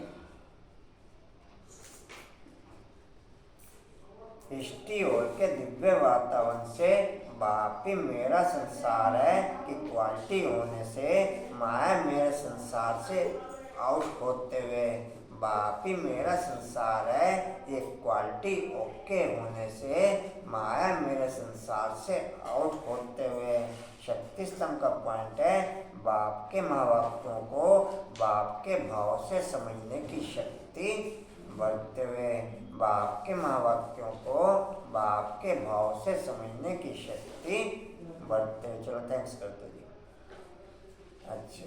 हिस्ट्री और के दिव्य वातावरण से बाप ही मेरा संसार है कि क्वालिटी होने से माया मेरे संसार से आउट होते हुए। बाप ही मेरा संसार है, ये क्वालिटी ओके होने से माया मेरे संसार से आउट होते हुए। शक्ति स्तंभ का पॉइंट है, बाप के महावाक्यों को बाप के भाव से समझने की शक्ति बढ़ते हुए। बाप के महावाक्यों को बाप के भाव से समझने की शक्ति बढ़ते हुए। चलो थैंक्स करते जी। अच्छा,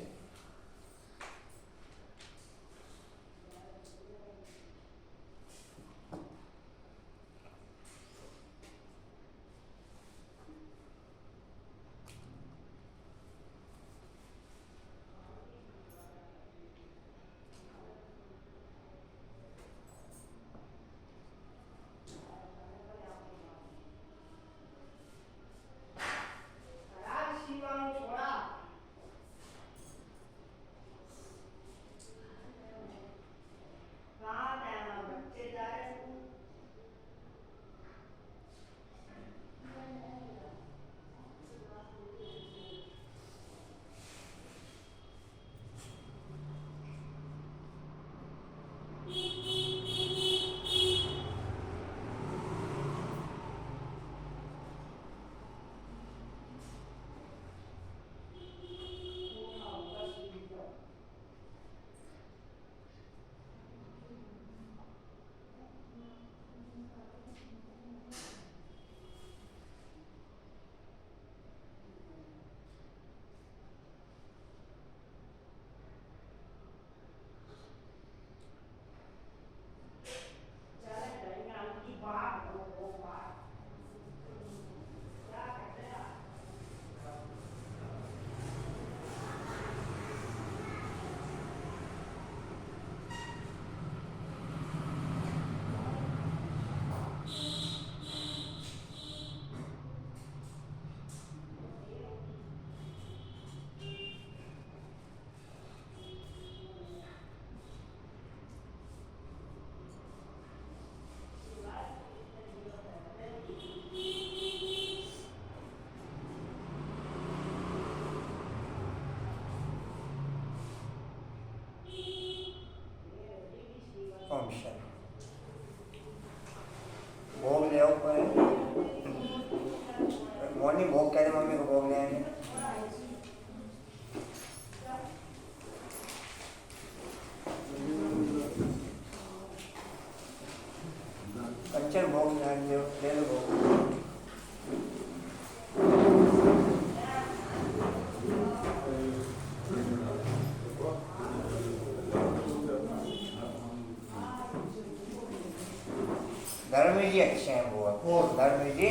धर्म जी अच्छे हैं बहुत, और? धर्म जी